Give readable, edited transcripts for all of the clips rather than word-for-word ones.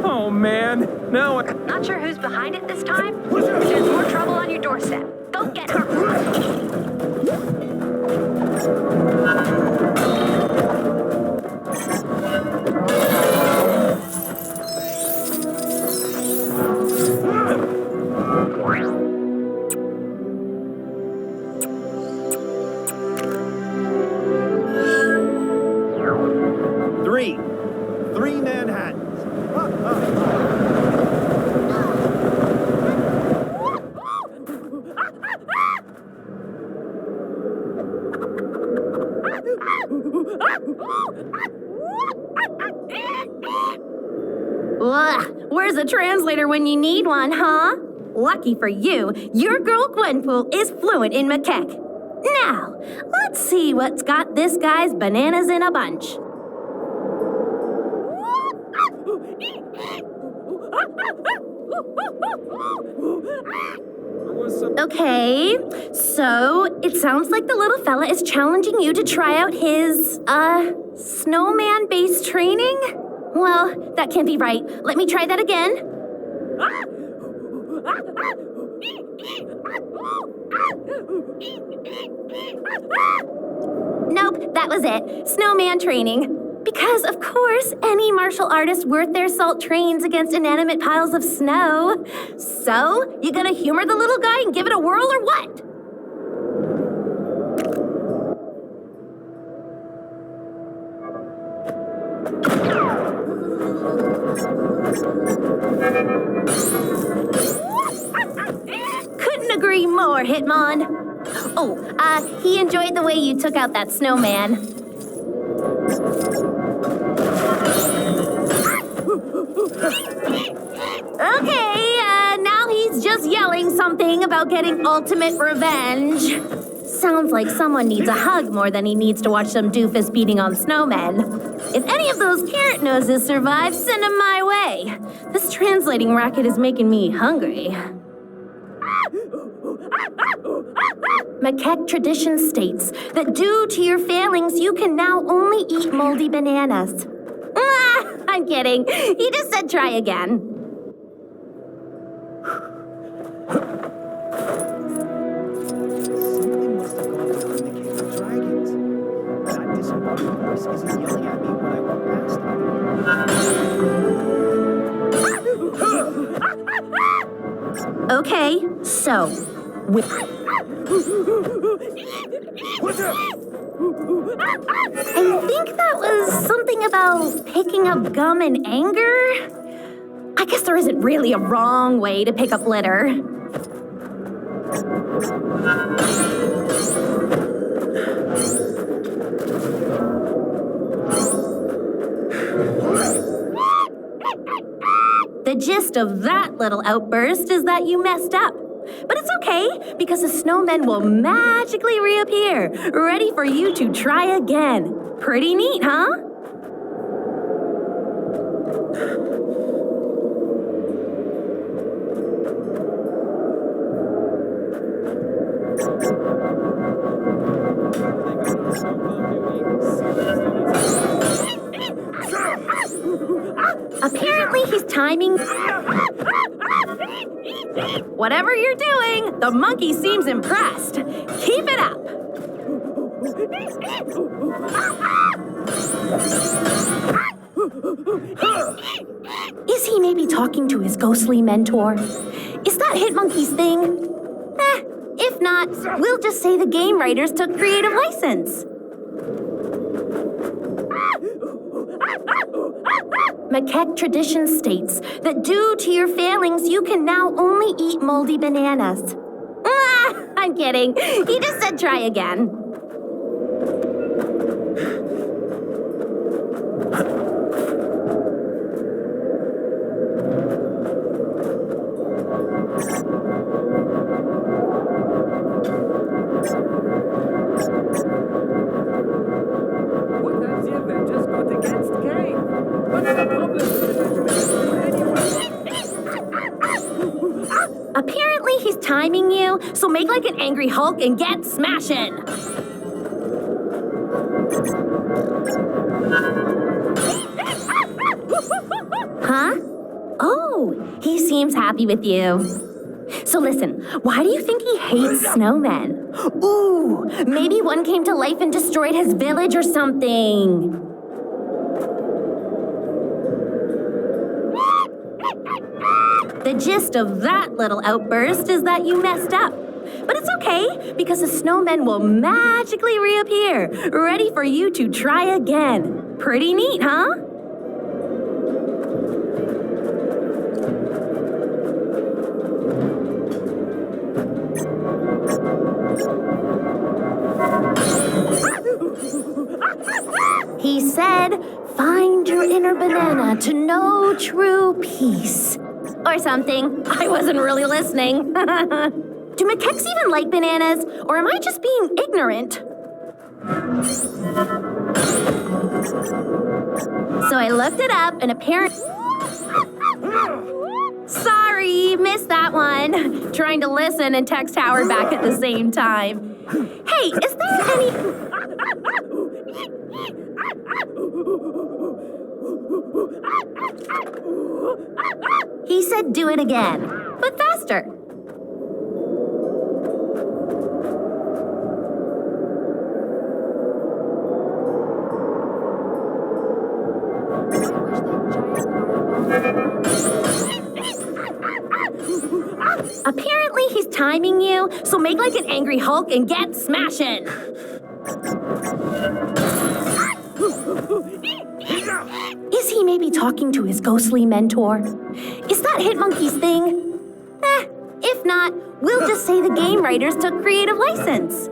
Oh, man. No. Not sure who's behind it this time? There's more trouble on your doorstep. Go get her. Three Manhattans. Ugh, where's a translator when you need one, huh? Lucky for you, your girl Gwenpool is fluent in macaque. Now, let's see what's got this guy's bananas in a bunch. Okay, so it sounds like the little fella is challenging you to try out his, snowman-based training? Well, that can't be right. Let me try that again. Nope, that was it. Snowman training. Because, of course, any martial artist worth their salt trains against inanimate piles of snow. So, you gonna humor the little guy and give it a whirl or what? Couldn't agree more, Hitmon. Oh, he enjoyed the way you took out that snowman. Okay, now he's just yelling something about getting ultimate revenge. Sounds like someone needs a hug more than he needs to watch some doofus beating on snowmen. If any of those carrot noses survive, send them my way. This translating racket is making me hungry. Macaque tradition states that due to your failings, you can now only eat moldy bananas. Ah, I'm kidding. He just said try again. Something must have gone on in the Cave of Dragons. That disembodied voice isn't yelling at me when I walk past him. Okay, so... I think that was something about picking up gum in anger? I guess there isn't really a wrong way to pick up litter. The gist of that little outburst is that you messed up. But it's okay, because the snowmen will magically reappear, ready for you to try again. Pretty neat, huh? Apparently he's timing... Whatever you're doing, the monkey seems impressed. Keep it up. Is he maybe talking to his ghostly mentor? Is that Hitmonkey's thing? If not, we'll just say the game writers took creative license. Macaque tradition states that due to your failings, you can now only eat moldy bananas. Ah, I'm kidding. He just said try again. What has the Avengers got against Kane? What's the problem with the anyway? Apparently, he's timing you, so make like an angry Hulk and get smashing. Huh? Oh, he seems happy with you. So listen, why do you think he hates snowmen? Ooh, maybe one came to life and destroyed his village or something. The gist of that little outburst is that you messed up. But it's okay, because the snowmen will magically reappear, ready for you to try again. Pretty neat, huh? He said, find your inner banana to know true peace. Or something. I wasn't really listening. Do macaques even like bananas, or am I just being ignorant? So I looked it up, and apparently... Sorry, missed that one. Trying to listen and text Howard back at the same time. Hey, is there any... He said do it again, but faster. Apparently he's timing you, so make like an angry Hulk and get smashing. Is he maybe talking to his ghostly mentor? Is that Hitmonkey's thing? If not, we'll just say the game writers took creative license.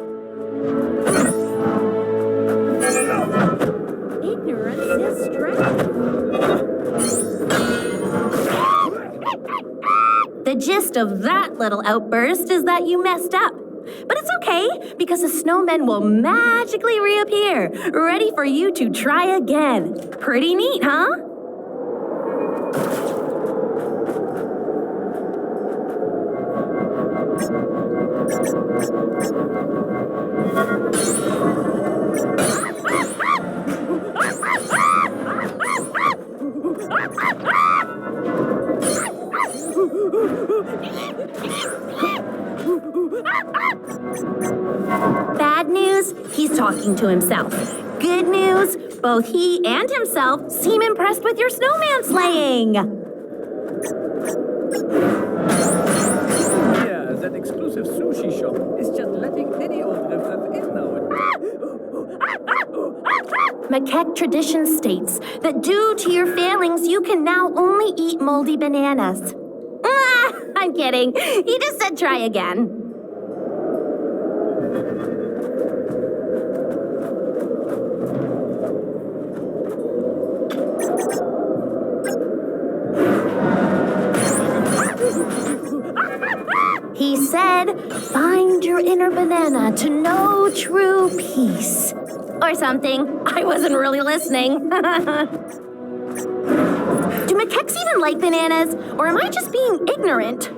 Ignorance is strength. The gist of that little outburst is that you messed up. But it's okay, because the snowmen will magically reappear, ready for you to try again. Pretty neat, huh? Bad news, he's talking to himself. Good news, both he and himself seem impressed with your snowman slaying. Yeah, that exclusive sushi shop is just letting any old riffraff in now. Macaque tradition states that due to your failings, you can now only eat moldy bananas. I'm kidding. He just said try again. He said, find your inner banana to know true peace. Or something. I wasn't really listening. Do macaques even like bananas, or am I just being ignorant?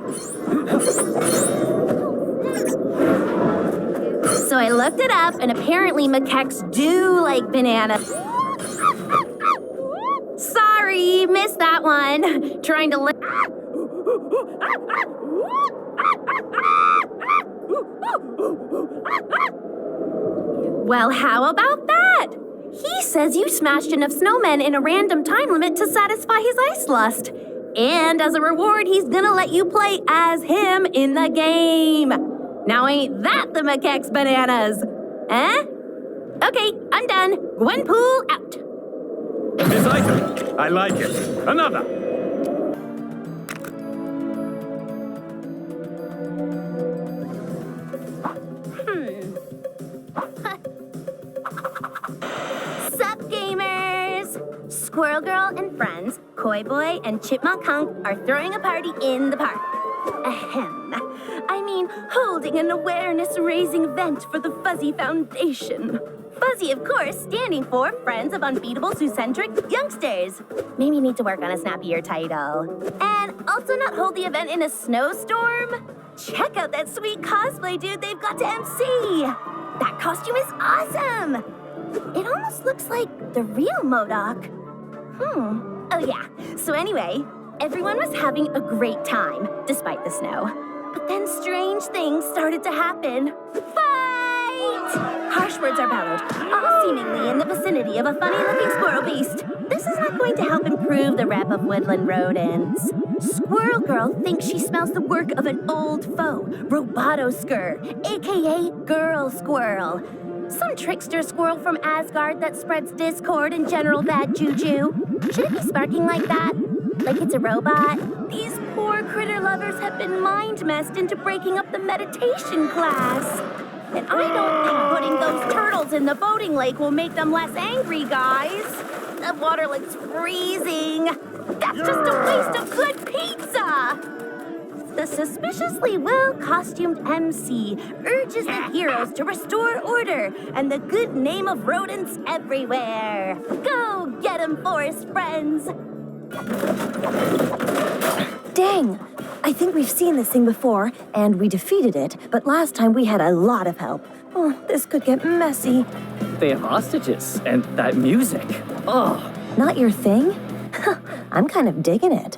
So I looked it up, and apparently macaques do like bananas. Sorry, missed that one. Trying to Well, how about that? He says you smashed enough snowmen in a random time limit to satisfy his ice lust. And as a reward, he's gonna let you play as him in the game. Now ain't that the macaque's bananas? Eh? Okay, I'm done. Gwenpool out. This item, I like it. Another. Sup, gamers? Squirrel Girl and friends, Koi Boy and Chipmunk Hunk are throwing a party in the park. Ahem. I mean, holding an awareness-raising event for the Fuzzy Foundation. Fuzzy, of course, standing for Friends of Unbeatable Zoocentric Youngsters. Maybe you need to work on a snappier title. And also not hold the event in a snowstorm? Check out that sweet cosplay dude they've got to MC. That costume is awesome. It almost looks like the real MODOK. Oh yeah, so anyway, everyone was having a great time, despite the snow. But then strange things started to happen. Fight! Harsh words are bellowed, all seemingly in the vicinity of a funny-looking squirrel beast. This is not going to help improve the rep of woodland rodents. Squirrel Girl thinks she smells the work of an old foe, Robotoskur, aka Girl Squirrel. Some trickster squirrel from Asgard that spreads discord and general bad juju. Should it be sparking like that? Like it's a robot? These poor critter lovers have been mind-messed into breaking up the meditation class. And I don't think putting those turtles in the voting lake will make them less angry, guys. The water looks freezing. That's just a waste of good pizza! The suspiciously well-costumed MC urges the heroes to restore order and the good name of rodents everywhere. Go get 'em, forest friends! Dang! I think we've seen this thing before, and we defeated it, but last time we had a lot of help. Oh, this could get messy. They have hostages, and that music. Oh, Not your thing? I'm kind of digging it.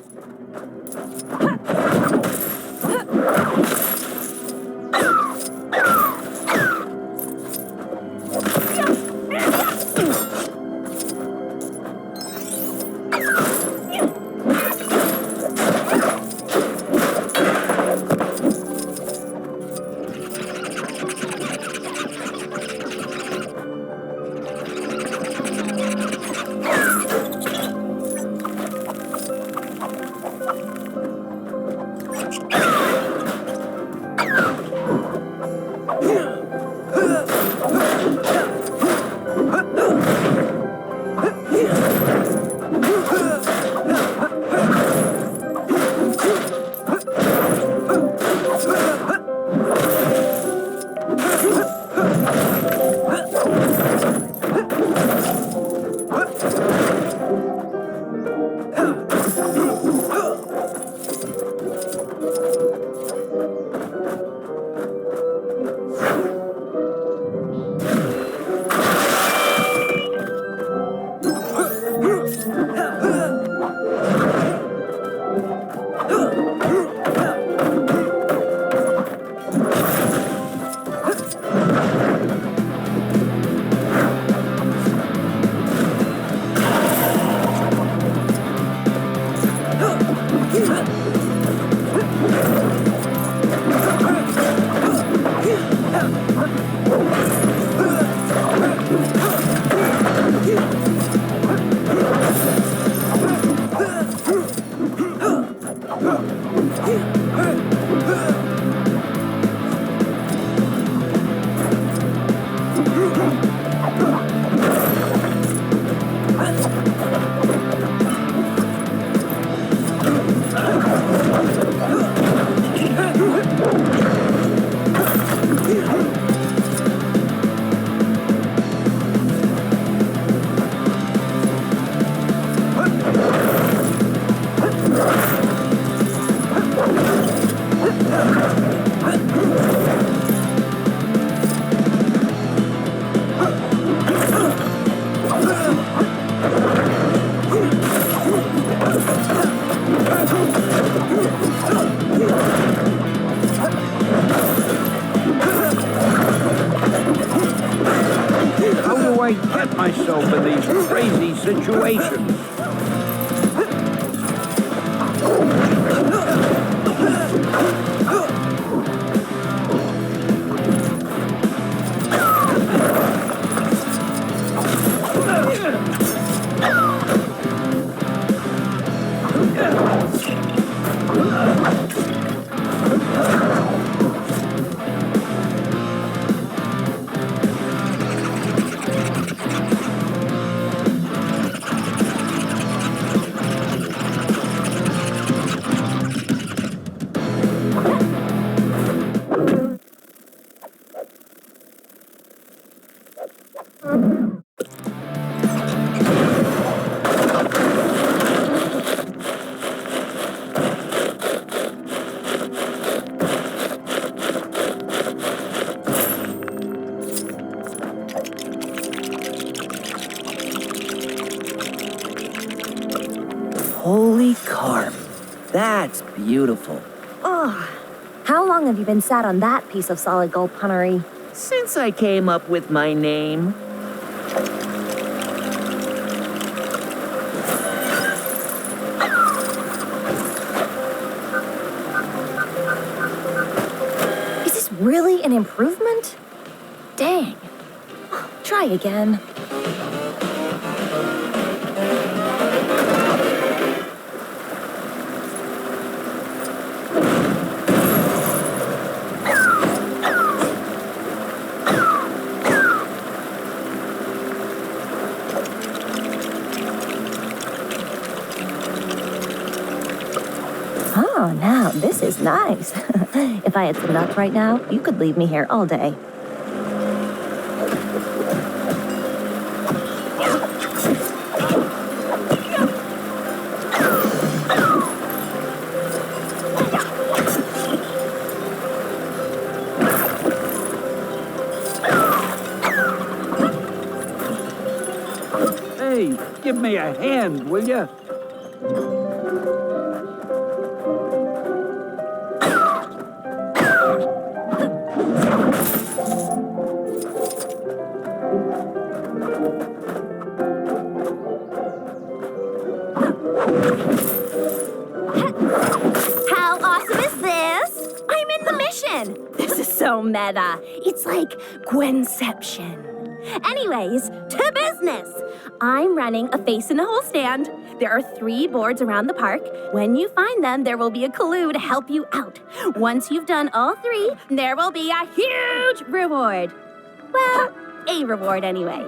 I get myself in these crazy situations? That's beautiful. Oh, how long have you been sat on that piece of solid gold punnery? Since I came up with my name. Is this really an improvement? Dang. Try again. Oh, now this is nice. If I had some nuts right now, you could leave me here all day. Hey, give me a hand, will you? How awesome is this? I'm in the mission. This is so meta. It's like Gwenception. Anyways, to business. I'm running a face in the hole stand. There are 3 boards around the park. When you find them, there will be a clue to help you out. Once you've done all 3, there will be a huge reward. Well, a reward anyway.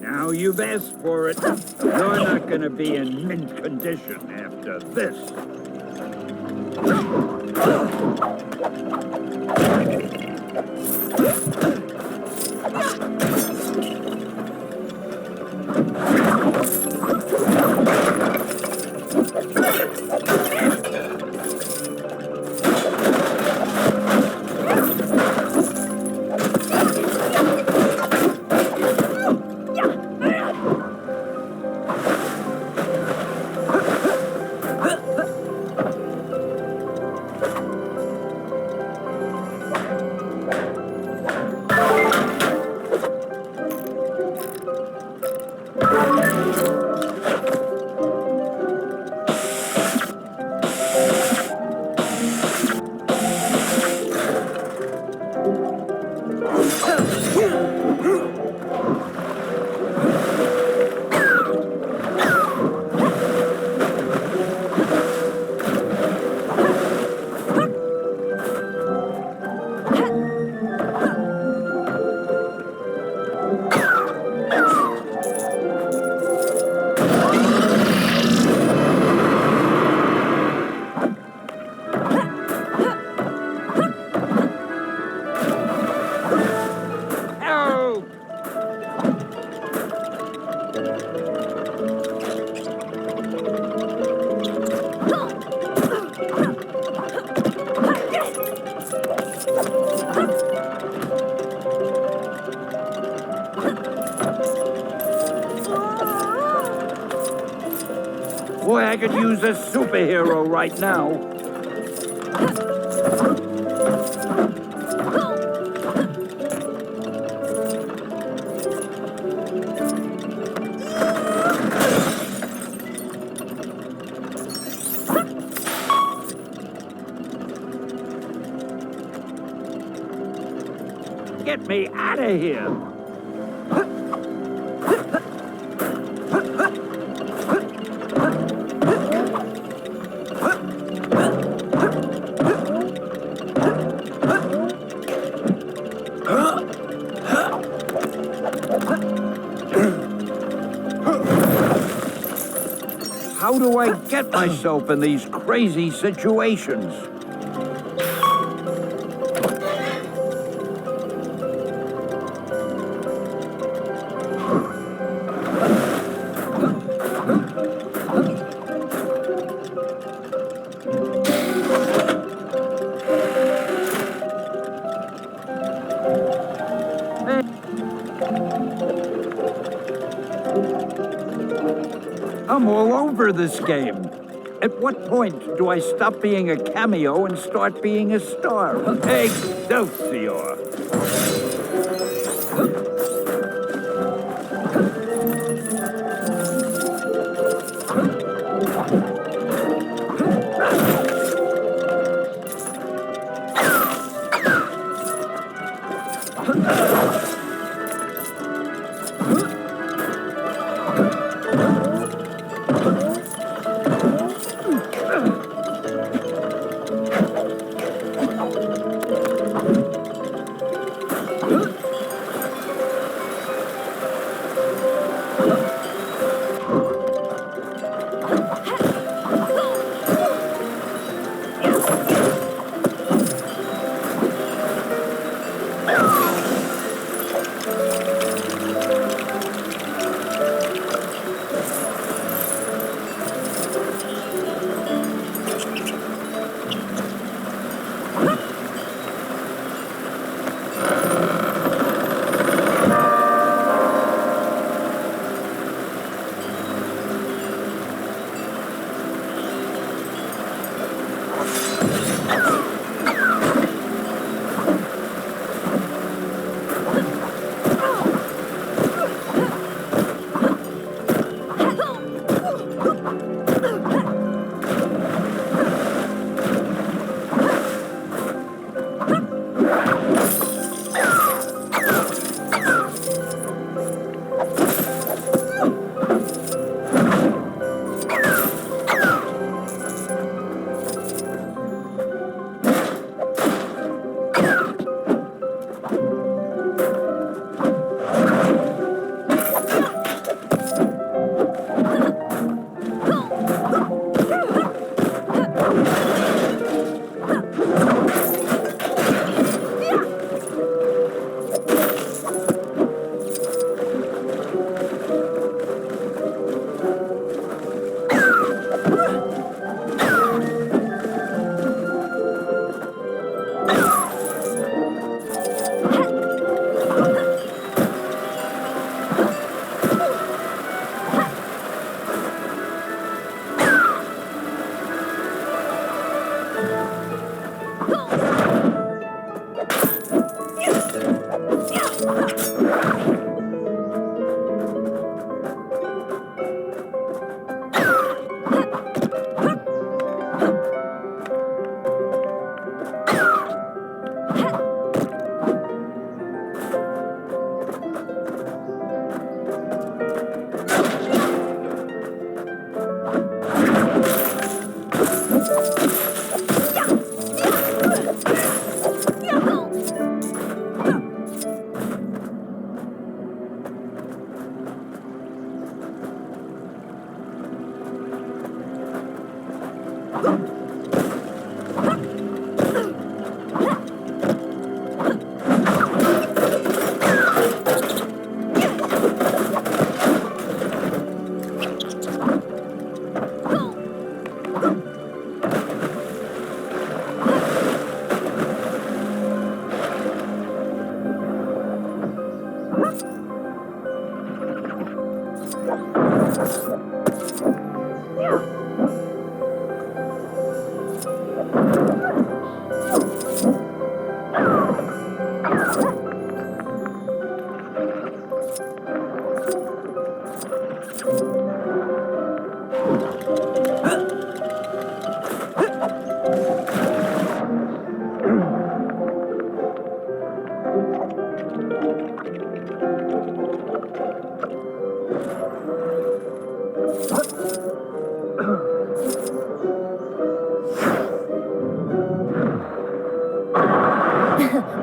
Now you've asked for it. You're not going to be in mint condition after this. I could use a superhero right now. Get me out of here! How do I get myself in these crazy situations? I'm all over this game. At what point do I stop being a cameo and start being a star? Excelsior!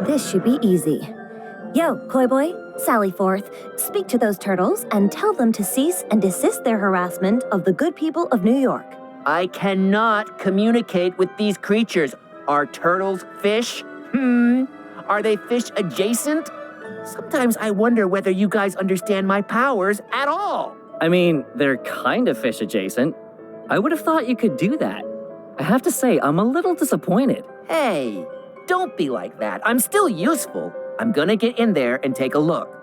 This should be easy. Yo, Koi Boy, sally forth. Speak to those turtles and tell them to cease and desist their harassment of the good people of New York. I cannot communicate with these creatures. Are turtles fish? Are they fish adjacent? Sometimes I wonder whether you guys understand my powers at all. I mean, they're kind of fish adjacent. I would have thought you could do that. I have to say, I'm a little disappointed. Hey, don't be like that. I'm still useful. I'm gonna get in there and take a look.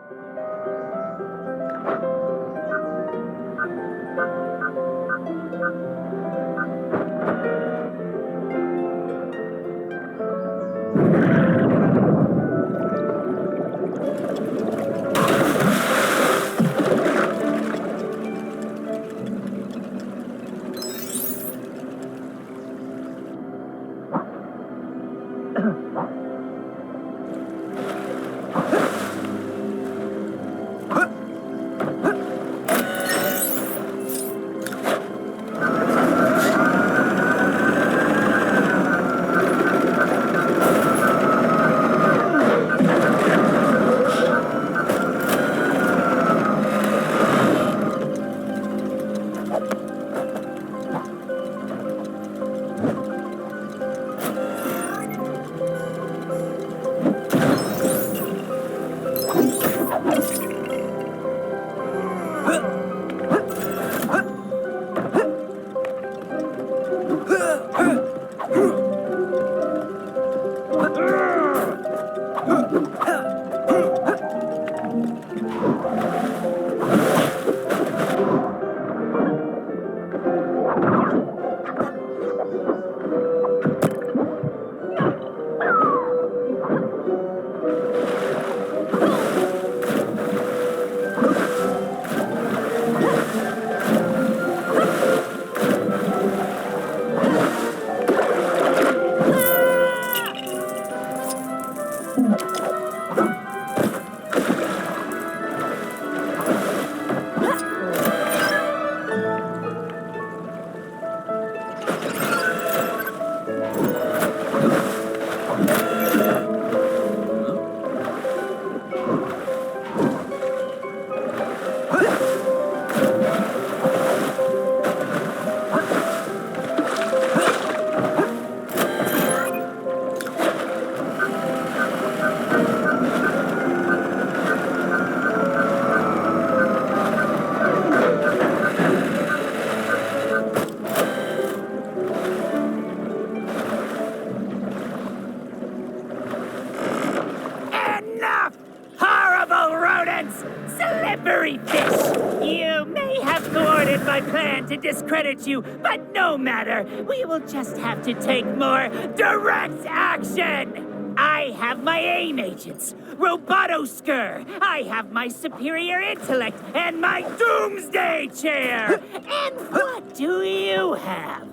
Slippery fish! You may have thwarted my plan to discredit you, but no matter. We will just have to take more direct action! I have my AIM agents, Robotoskur. I have my superior intellect and my doomsday chair. And what do you have?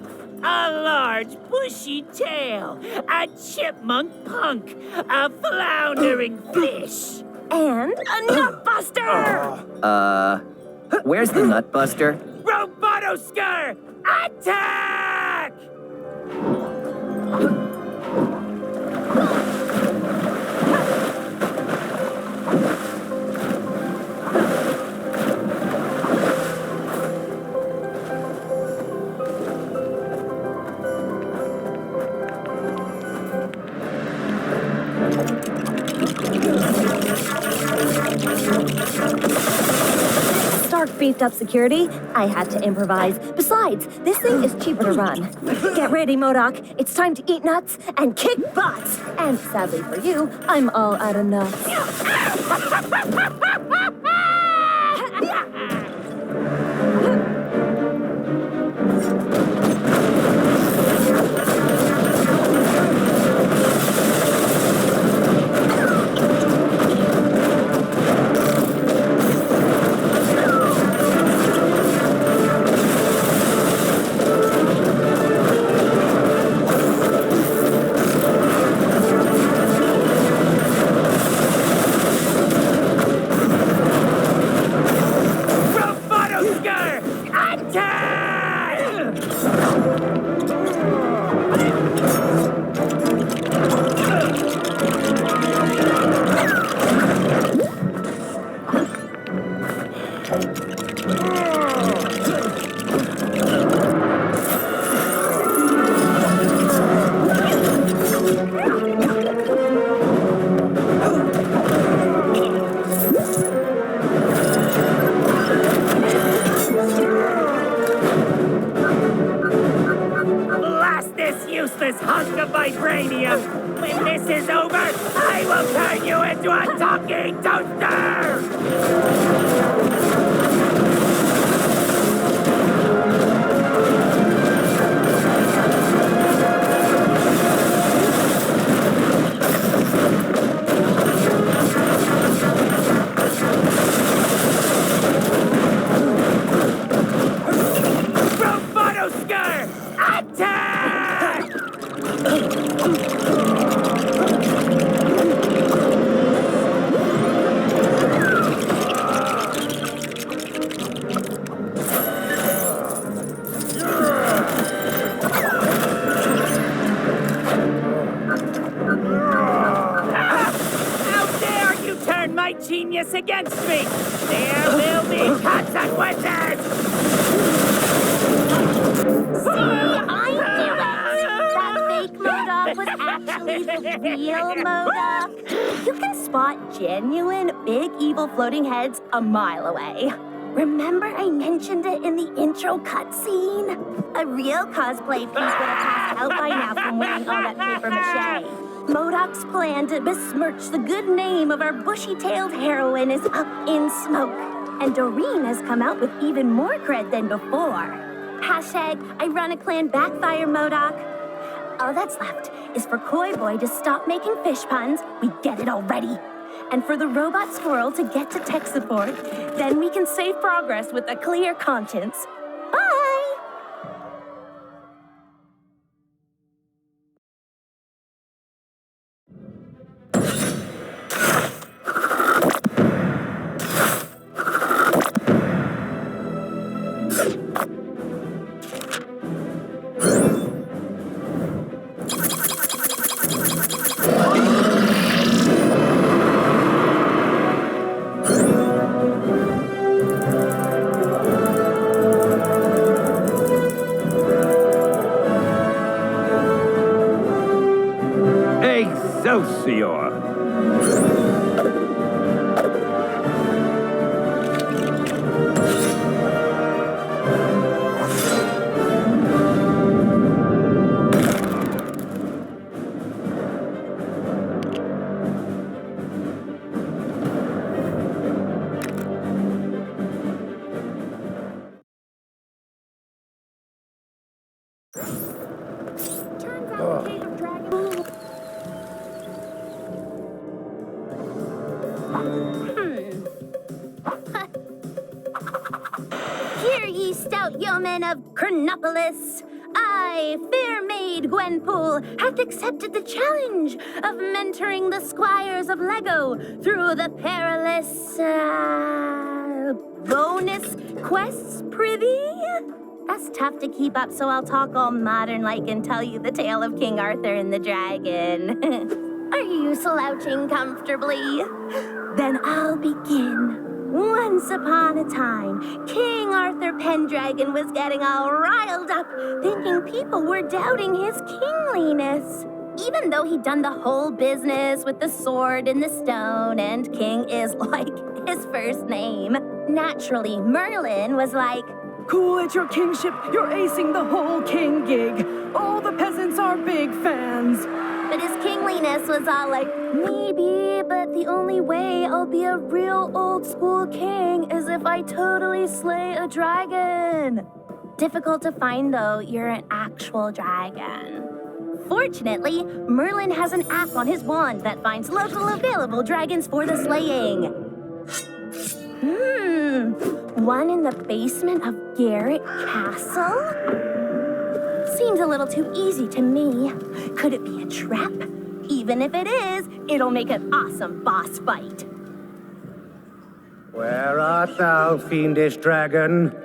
A large, bushy tail, a chipmunk punk, a floundering fish. And a nutbuster! Where's the nutbuster? Robotoskur, attack! Stark beefed up security. I had to improvise. Besides, this thing is cheaper to run. Get ready, MODOK. It's time to eat nuts and kick butts. And sadly for you, I'm all out of nuts. When this is over, I will turn you into a talking toaster! Attack! How dare you turn my genius against me! There will be consequences! Was actually the real Modoc. You can spot genuine, big, evil floating heads a mile away. Remember I mentioned it in the intro cutscene? A real cosplay piece would have passed out by now from wearing all that paper mache. Modoc's plan to besmirch the good name of our bushy-tailed heroine is up in smoke. And Doreen has come out with even more cred than before. Hashtag, I run a clan backfire, Modoc. All that's left is for Koi Boy to stop making fish puns, we get it already. And for the robot squirrel to get to tech support, then we can save progress with a clear conscience. Bye! Excelsior! Hear ye, stout yeomen of Chronopolis! I, fair maid Gwenpool, hath accepted the challenge of mentoring the squires of Lego through the perilous, bonus quests, prithee? That's tough to keep up, so I'll talk all modern-like and tell you the tale of King Arthur and the dragon. Are you slouching comfortably? Then I'll begin. Once upon a time, King Arthur Pendragon was getting all riled up, thinking people were doubting his kingliness. Even though he'd done the whole business with the sword and the stone, and king is like his first name. Naturally, Merlin was like, Cool at your kingship, you're acing the whole king gig. All the peasants are big fans. but his kingliness was all like, maybe, but the only way I'll be a real old school king is if I totally slay a dragon. Difficult to find though, you're an actual dragon. Fortunately, Merlin has an app on his wand that finds local available dragons for the slaying. One in the basement of Garrett Castle? Seems a little too easy to me. Could it be a trap? Even if it is, it'll make an awesome boss fight. Where art thou, fiendish dragon?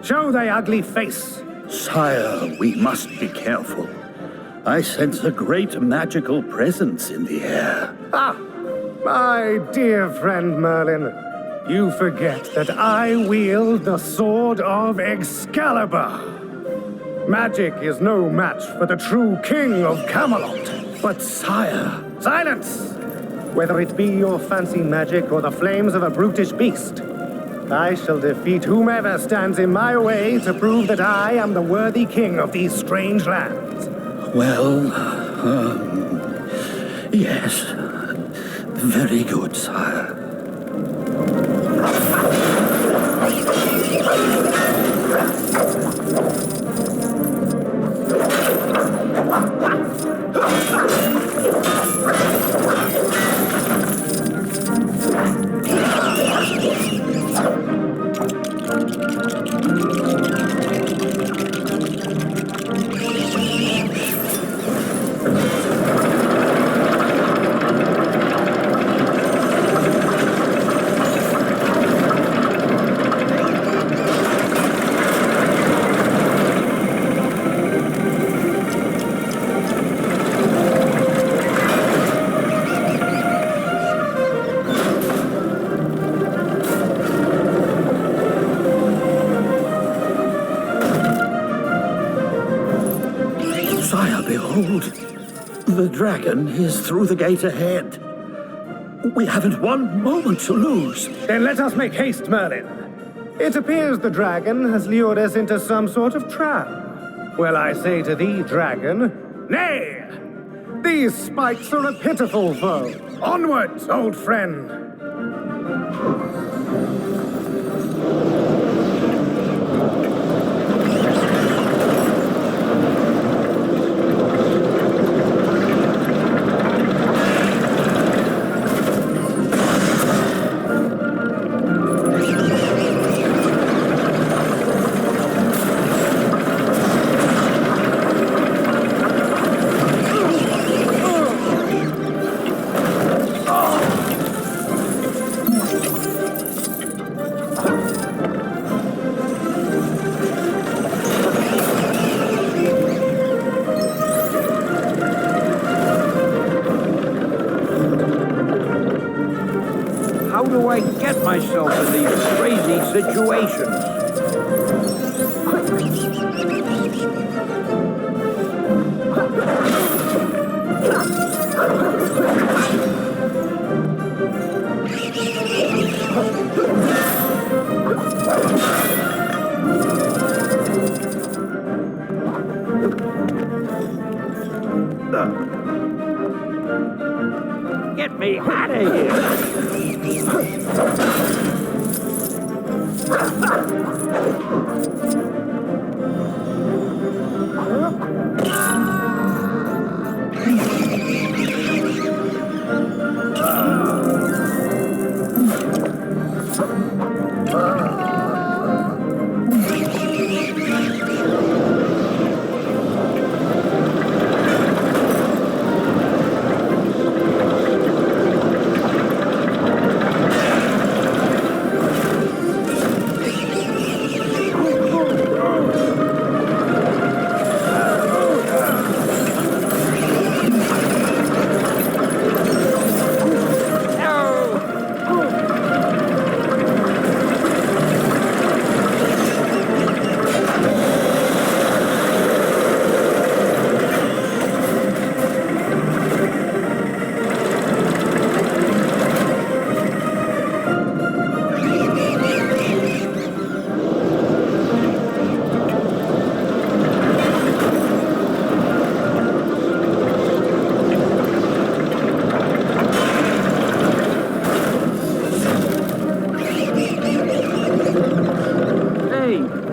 Show thy ugly face. Sire, we must be careful. I sense a great magical presence in the air. Ah, my dear friend Merlin. You forget that I wield the sword of Excalibur. Magic is no match for the true king of Camelot. But sire... Silence! Whether it be your fancy magic or the flames of a brutish beast, I shall defeat whomever stands in my way to prove that I am the worthy king of these strange lands. Well, Yes, very good, sire. Sire, behold. The dragon is through the gate ahead. We haven't one moment to lose. Then let us make haste, Merlin. It appears the dragon has lured us into some sort of trap. Well, I say to thee, dragon, nay! These spikes are a pitiful foe. Onwards, old friend! How do I get myself in these crazy situations? Get me out of here!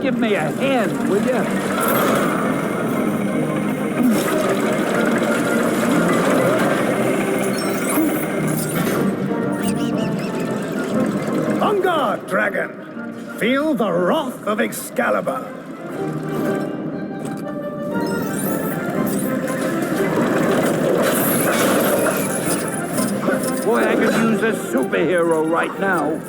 Give me a hand, will you? On guard, dragon! Feel the wrath of Excalibur! Boy, I could use a superhero right now.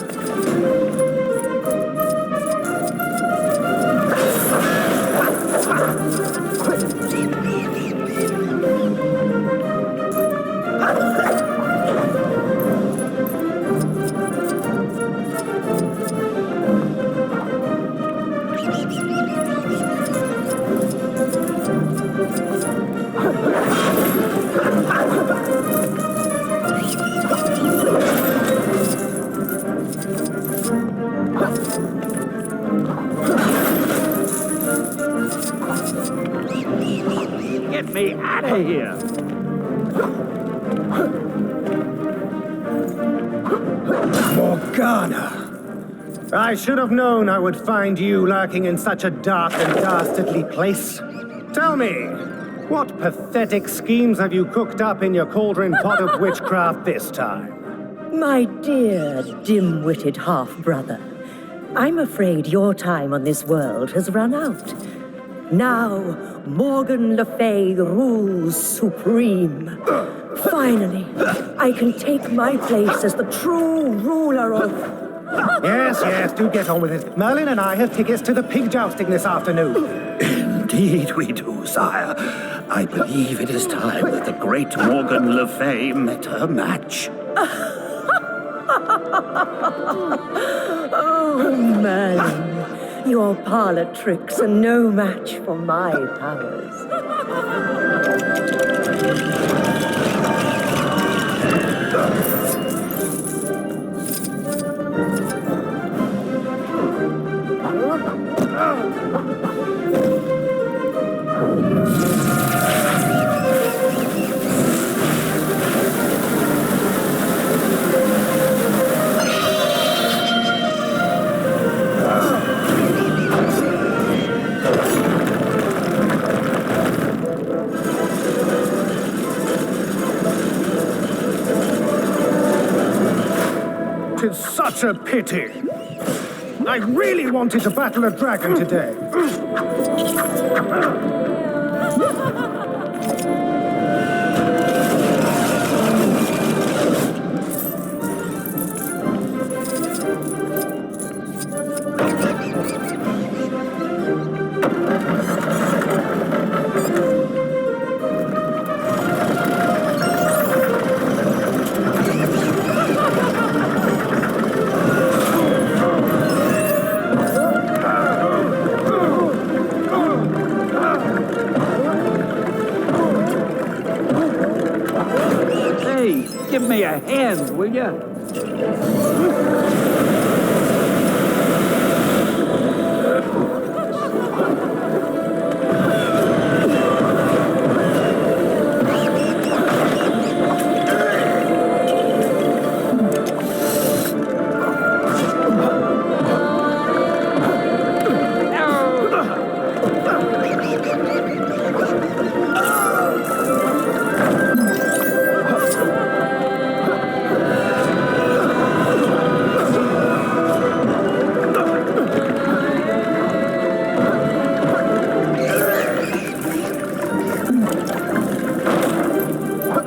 Morgana! I should have known I would find you lurking in such a dark and dastardly place. Tell me, what pathetic schemes have you cooked up in your cauldron pot of witchcraft this time? My dear, dim-witted half-brother, I'm afraid your time on this world has run out. Now, Morgan Le Fay rules supreme. Finally, I can take my place as the true ruler of... Yes, do get on with it. Merlin and I have tickets to the pig jousting this afternoon. Indeed we do, sire. I believe it is time that the great Morgan Le Fay met her match. Oh, Merlin, your parlor tricks are no match for my powers. It's such a pity. I really wanted to battle a dragon today. Give me a hand, will ya?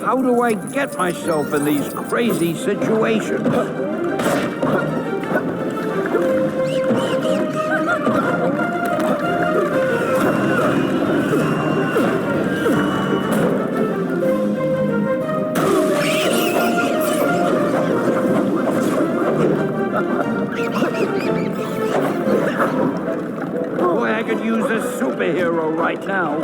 How do I get myself in these crazy situations? Boy, I could use a superhero right now.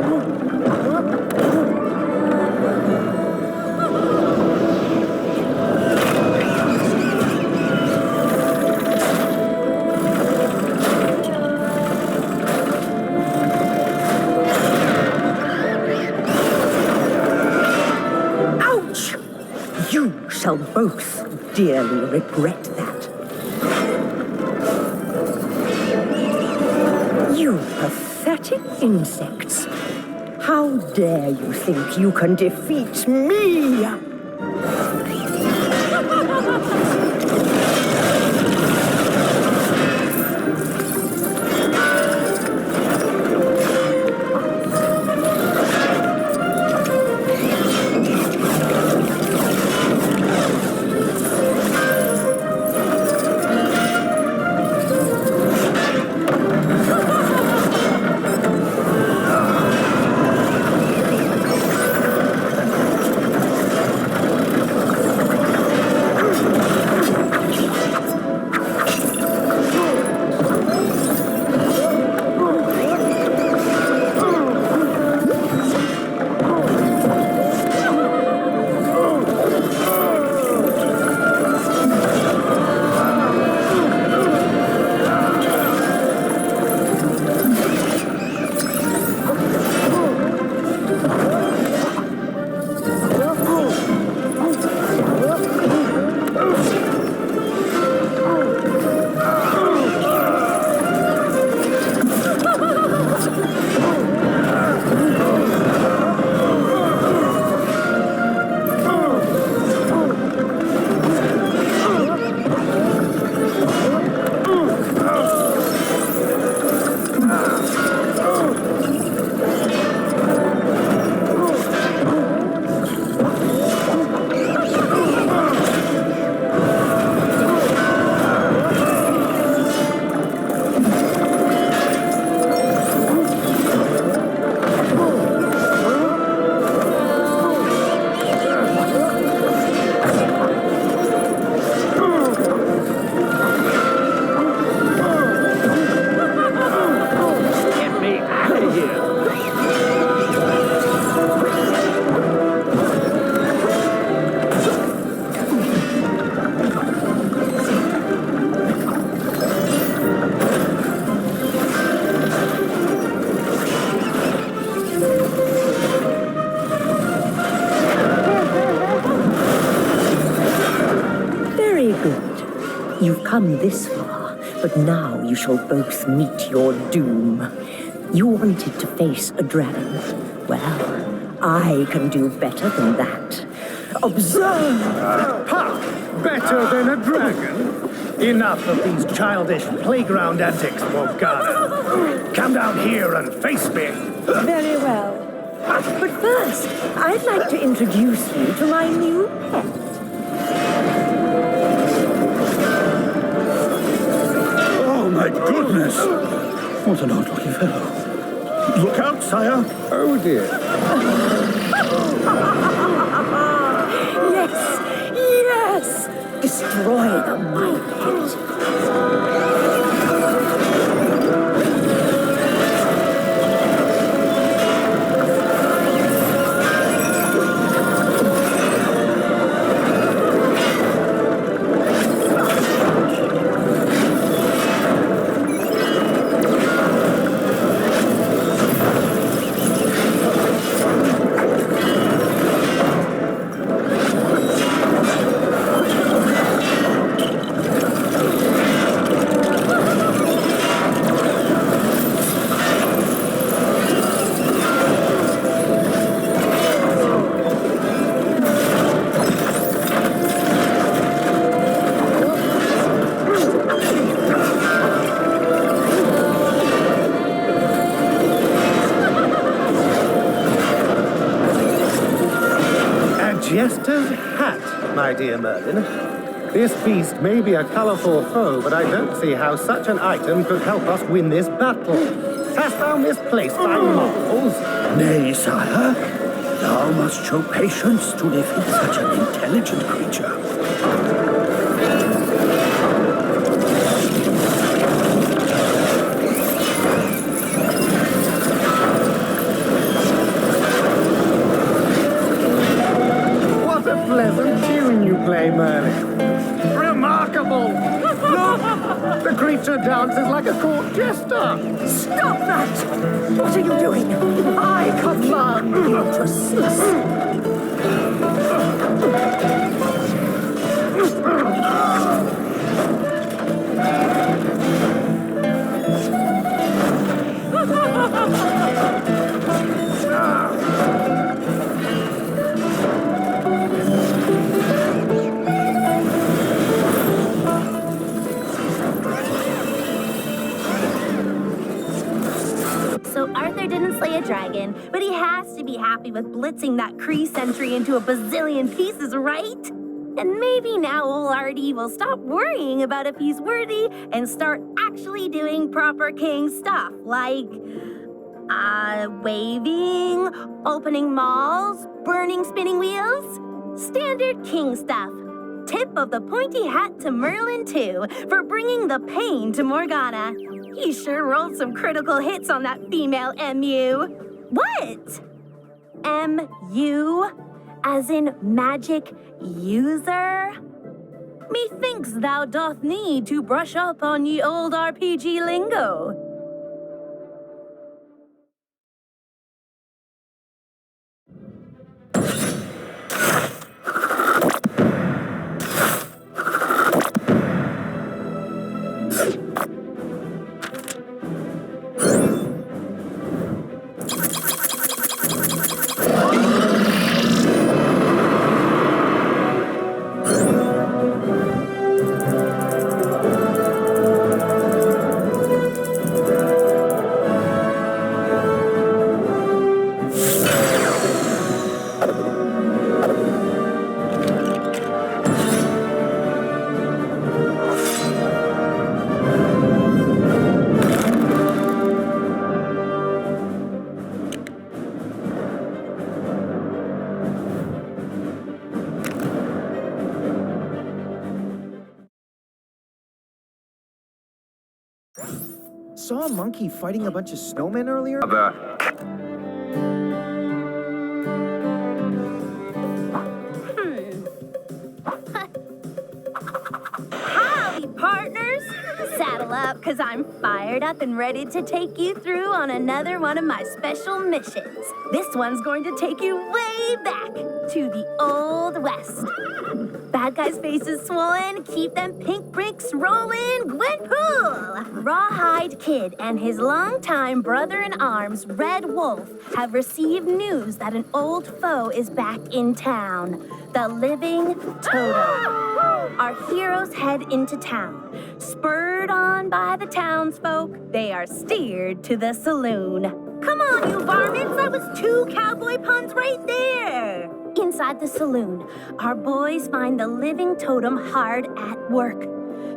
You shall both dearly regret that. You pathetic insects. How dare you think you can defeat me? You've come this far, but now you shall both meet your doom. You wanted to face a dragon. Well, I can do better than that. Observe! Ha! Better than a dragon? Enough of these childish playground antics, Morgana. Come down here and face me. Very well. But first, I'd like to introduce you to my new pet. Oh, my goodness! What an odd-looking fellow. Look out, sire. Oh, dear. Yes! Yes! Destroy the my pet. Jester's hat, my dear Merlin. This beast may be a colorful foe, but I don't see how such an item could help us win this battle. Hast thou misplaced thy marvels? Nay, sire. Thou must show patience to defeat such an intelligent creature. Pleasant tune you play, Merlin. Remarkable! Look! The creature dances like a court jester. Stop that! What are you doing? I command you to cease. Arthur didn't slay a dragon, but he has to be happy with blitzing that Kree sentry into a bazillion pieces, right? And maybe now old Artie will stop worrying about if he's worthy and start actually doing proper king stuff, like, waving, opening malls, burning spinning wheels. Standard king stuff. Tip of the pointy hat to Merlin, too, for bringing the pain to Morgana. He sure rolled some critical hits on that female MU. What? MU? As in magic user? Methinks thou doth need to brush up on ye old RPG lingo. Saw a monkey fighting a bunch of snowmen earlier? Howdy, partners! Saddle up, because I'm fired up and ready to take you through on another one of my special missions. This one's going to take you way back to the Old West. Back bad guys' faces swollen, keep them pink bricks rolling. Gwenpool! Rawhide Kid and his longtime brother-in-arms, Red Wolf, have received news that an old foe is back in town. The living totem. Our heroes head into town. Spurred on by the townsfolk, they are steered to the saloon. Come on, you varmints! That was 2 cowboy puns right there! Inside the saloon, our boys find the living totem hard at work.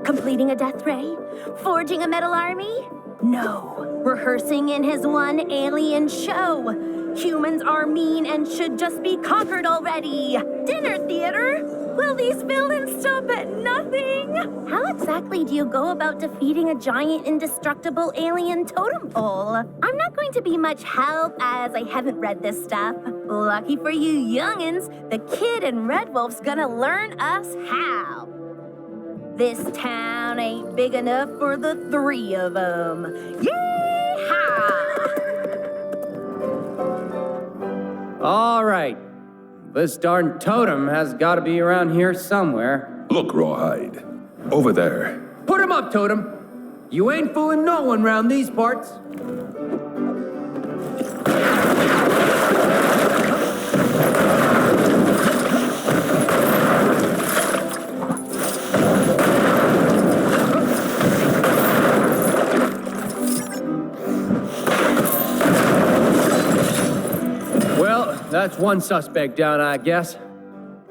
Completing a death ray? Forging a metal army? No. Rehearsing in his one alien show. Humans are mean and should just be conquered already. Dinner theater? Will these villains stop at nothing? How exactly do you go about defeating a giant indestructible alien totem pole? I'm not going to be much help as I haven't read this stuff. Lucky for you youngins, the Kid and Red Wolf's gonna learn us how. This town ain't big enough for the 3 of them. Yeehaw! All right. This darn totem has got to be around here somewhere. Look, Rawhide. Over there. Put him up, totem. You ain't fooling no one round these parts. That's one suspect down, I guess.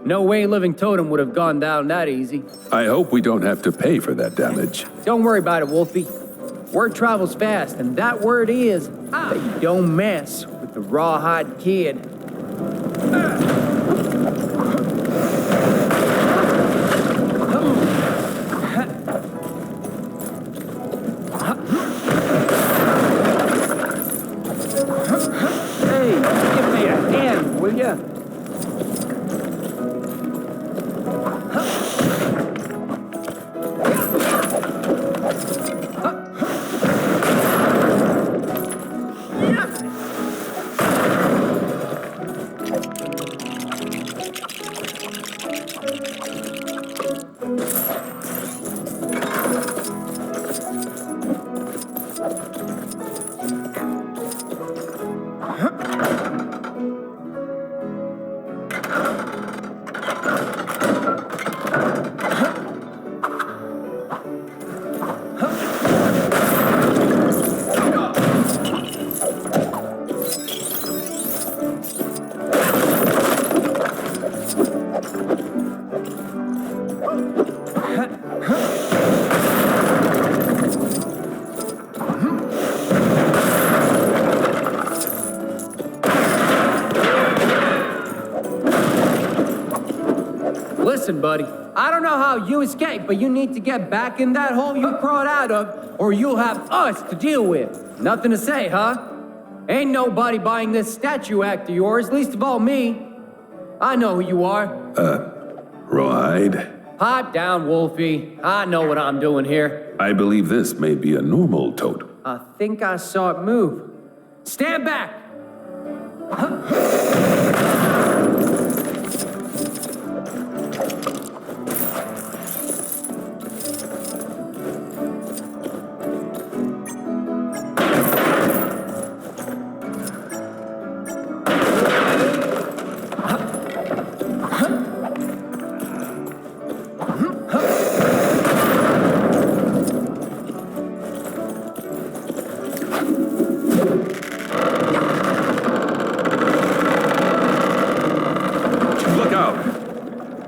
No way Living Totem would have gone down that easy. I hope we don't have to pay for that damage. Don't worry about it, Wolfie. Word travels fast, and that word is that you don't mess with the Rawhide Kid. Will ya? Listen, buddy, I don't know how you escaped, but you need to get back in that hole you crawled out of, or you'll have us to deal with. Nothing to say, huh? Ain't nobody buying this statue act of yours, least of all me. I know who you are. Rawhide? Pipe down, Wolfie. I know what I'm doing here. I believe this may be a normal totem. I think I saw it move. Stand back!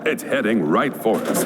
It's heading right for us.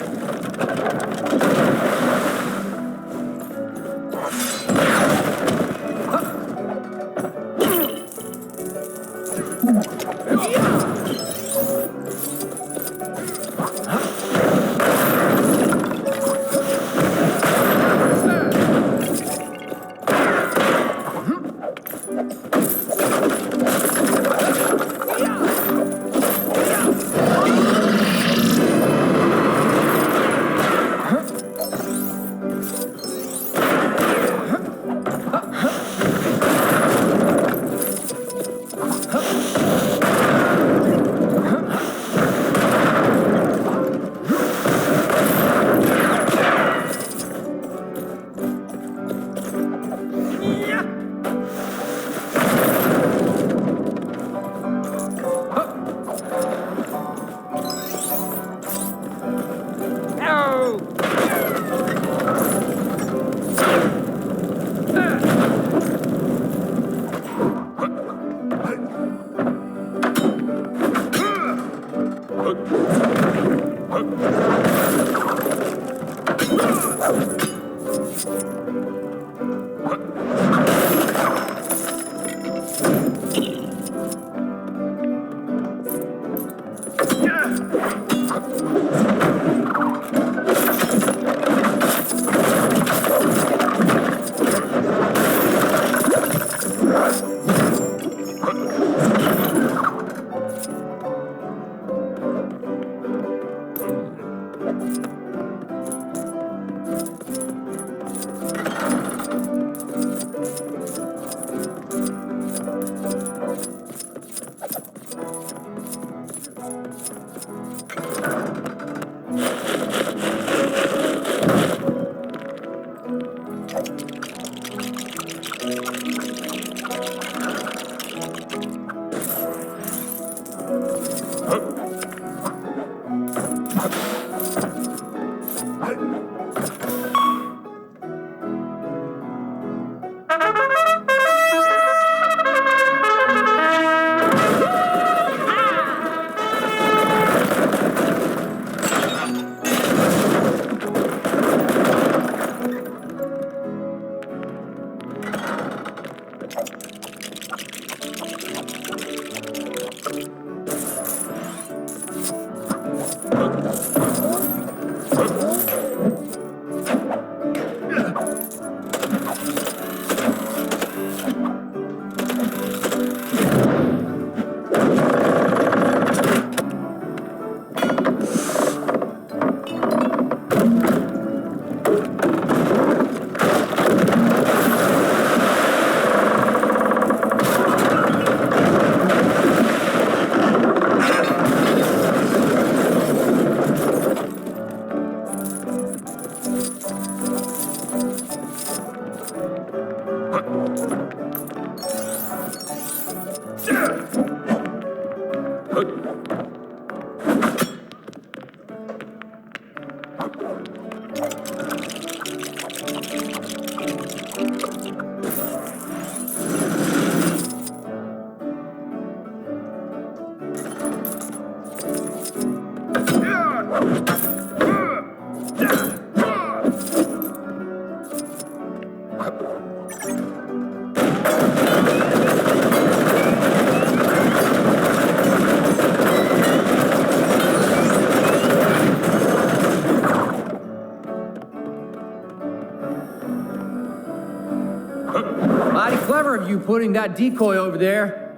Mighty clever of you putting that decoy over there.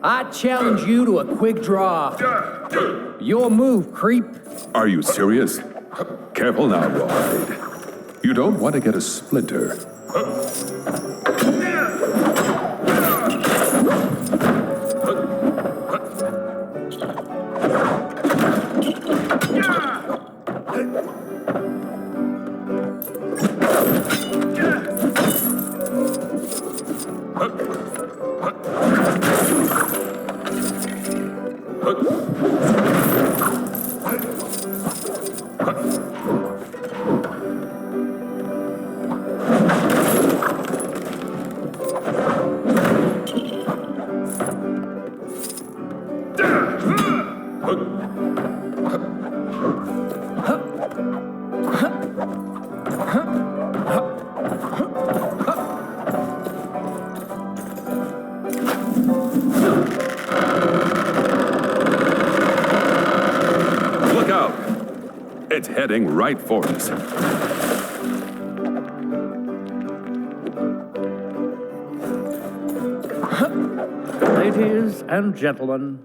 I challenge you to a quick draw. Your move, creep. Are you serious? Careful now, Rawhide. You don't want to get a splinter. Look out! It's heading right for us. Ladies and gentlemen,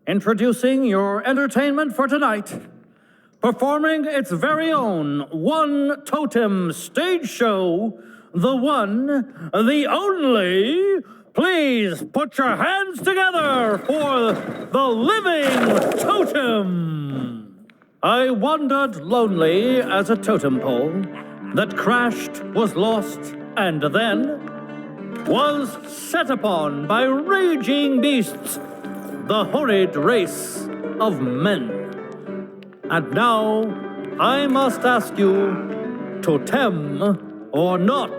introducing your entertainment for tonight, performing its very own one totem stage show, the one, the only. Please put your hands together for the living totem. I wandered lonely as a totem pole that crashed, was lost, and then was set upon by raging beasts, the horrid race of men. And now I must ask you, totem or not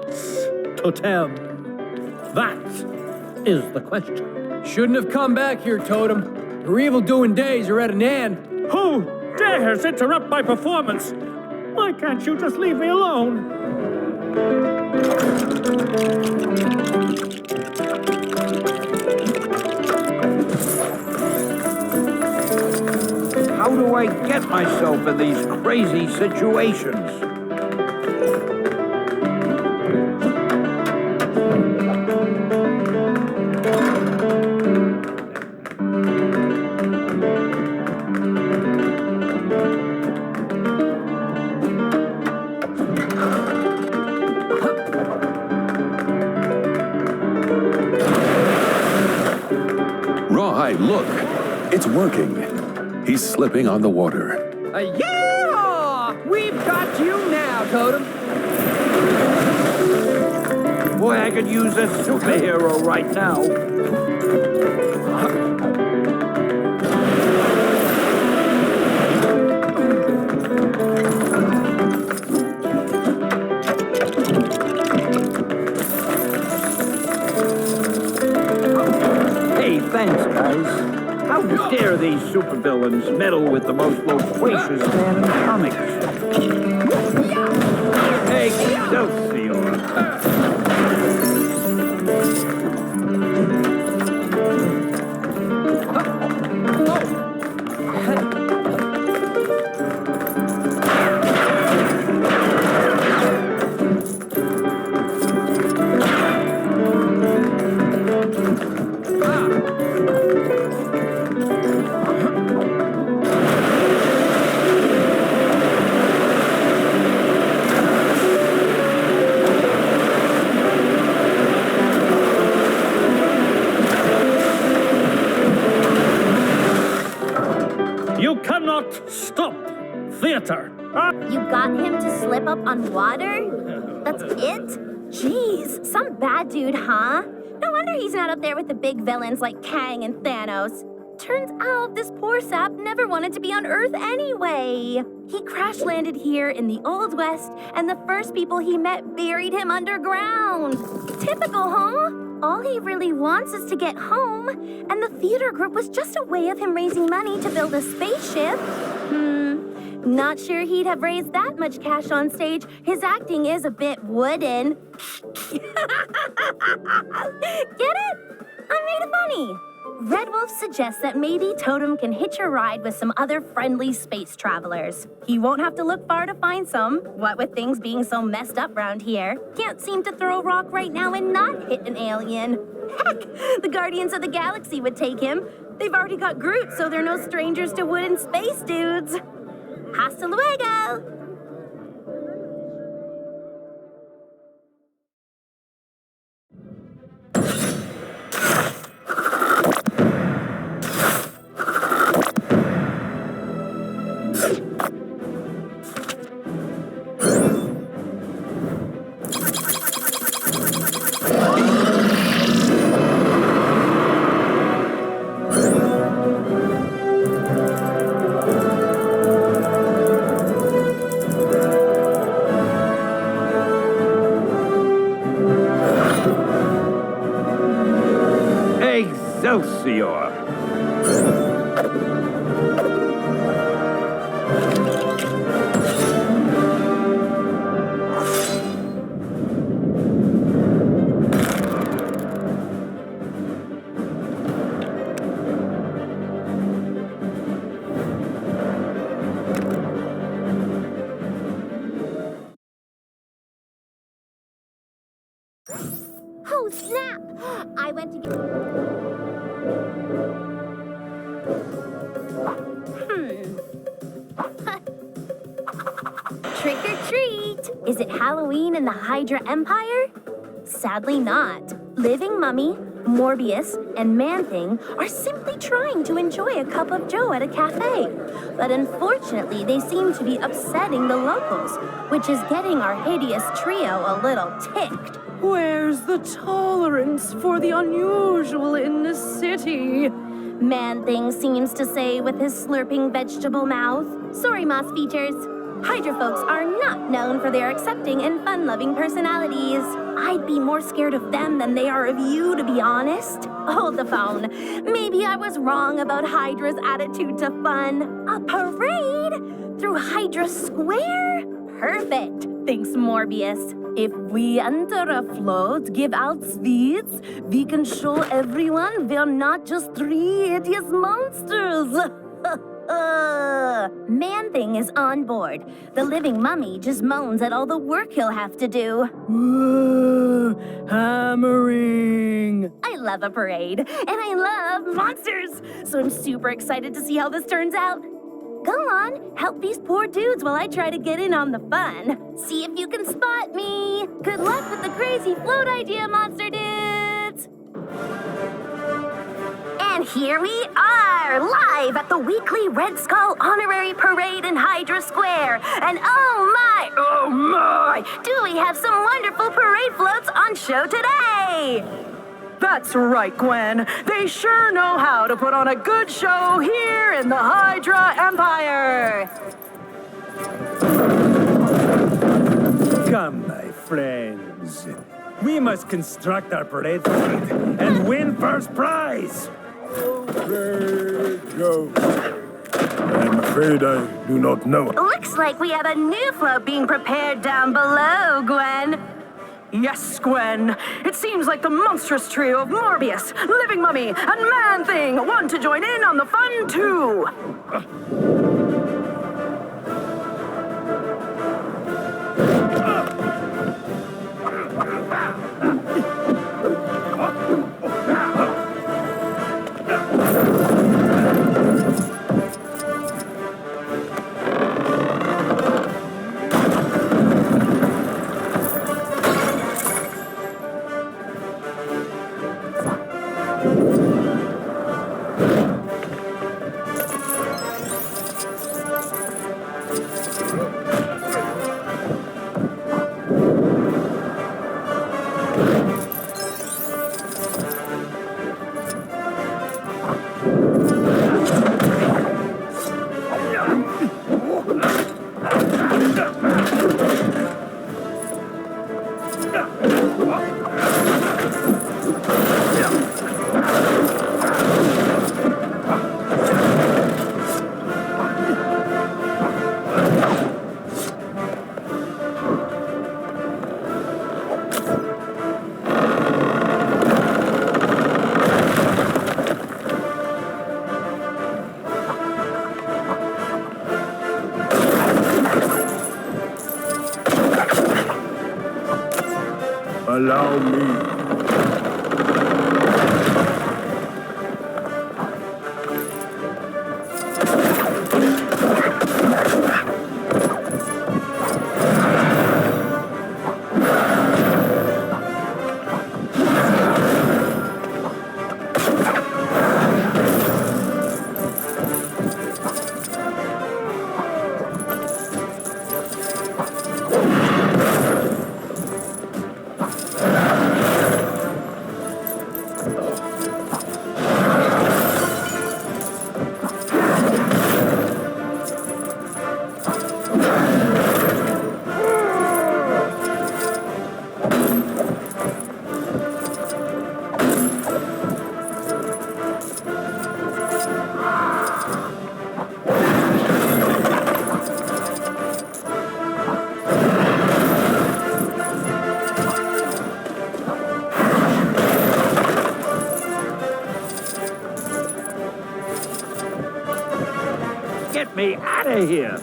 totem? That is the question. Shouldn't have come back here, Totem. Your evil-doing days are at an end. Who dares interrupt my performance? Why can't you just leave me alone? How do I get myself in these crazy situations? Rawhide, look! It's working. He's slipping on the water. Yeah! We've got you now, Totem. Boy, I could use a superhero right now. Hey, thanks, guys. How dare these supervillains meddle with the most loquacious man in comics? Excelsior! You cannot stop theater. You got him to slip up on water? That's it? Jeez, some bad dude, huh? No wonder he's not up there with the big villains like Kang and Thanos. Turns out this poor sap never wanted to be on Earth anyway. He crash-landed here in the Old West, and the first people he met buried him underground. Typical, huh? All he really wants is to get home, and the theater group was just a way of him raising money to build a spaceship. Not sure he'd have raised that much cash on stage. His acting is a bit wooden. Get it? I made it funny. Red Wolf suggests that maybe Totem can hitch a ride with some other friendly space travelers. He won't have to look far to find some. What with things being so messed up around here, can't seem to throw a rock right now and not hit an alien. Heck, the Guardians of the Galaxy would take him. They've already got Groot, so they're no strangers to wooden space dudes. Hasta luego! Excelsior! Oh, snap! I went to get... Trick or treat! Is it Halloween in the Hydra Empire? Sadly not. Living Mummy, Morbius, and Man-Thing are simply trying to enjoy a cup of joe at a cafe. But unfortunately, they seem to be upsetting the locals, which is getting our hideous trio a little ticked. Where's the tolerance for the unusual in this city? Man-Thing seems to say with his slurping vegetable mouth. Sorry, Moss Features. Hydra folks are not known for their accepting and fun-loving personalities. I'd be more scared of them than they are of you, to be honest. Hold the phone. Maybe I was wrong about Hydra's attitude to fun. A parade? Through Hydra Square? Perfect, thinks Morbius. If we enter a float, give out sweets, we can show everyone we're not just three hideous monsters. Man-Thing is on board. The living mummy just moans at all the work he'll have to do. Hammering! I love a parade, and I love monsters, so I'm super excited to see how this turns out. Go on, help these poor dudes while I try to get in on the fun. See if you can spot me. Good luck with the crazy float idea, monster dudes! And here we are, live at the weekly Red Skull Honorary Parade in Hydra Square. And oh my, do we have some wonderful parade floats on show today! That's right, Gwen. They sure know how to put on a good show here in the Hydra Empire. Come, my friends. We must construct our parade fleet and win first prize. Okay, go. I'm afraid I do not know. Looks like we have a new float being prepared down below, Gwen. Yes, Gwen. It seems like the monstrous trio of Morbius, Living Mummy, and Man-Thing want to join in on the fun, too. Allow me. Get me out of here!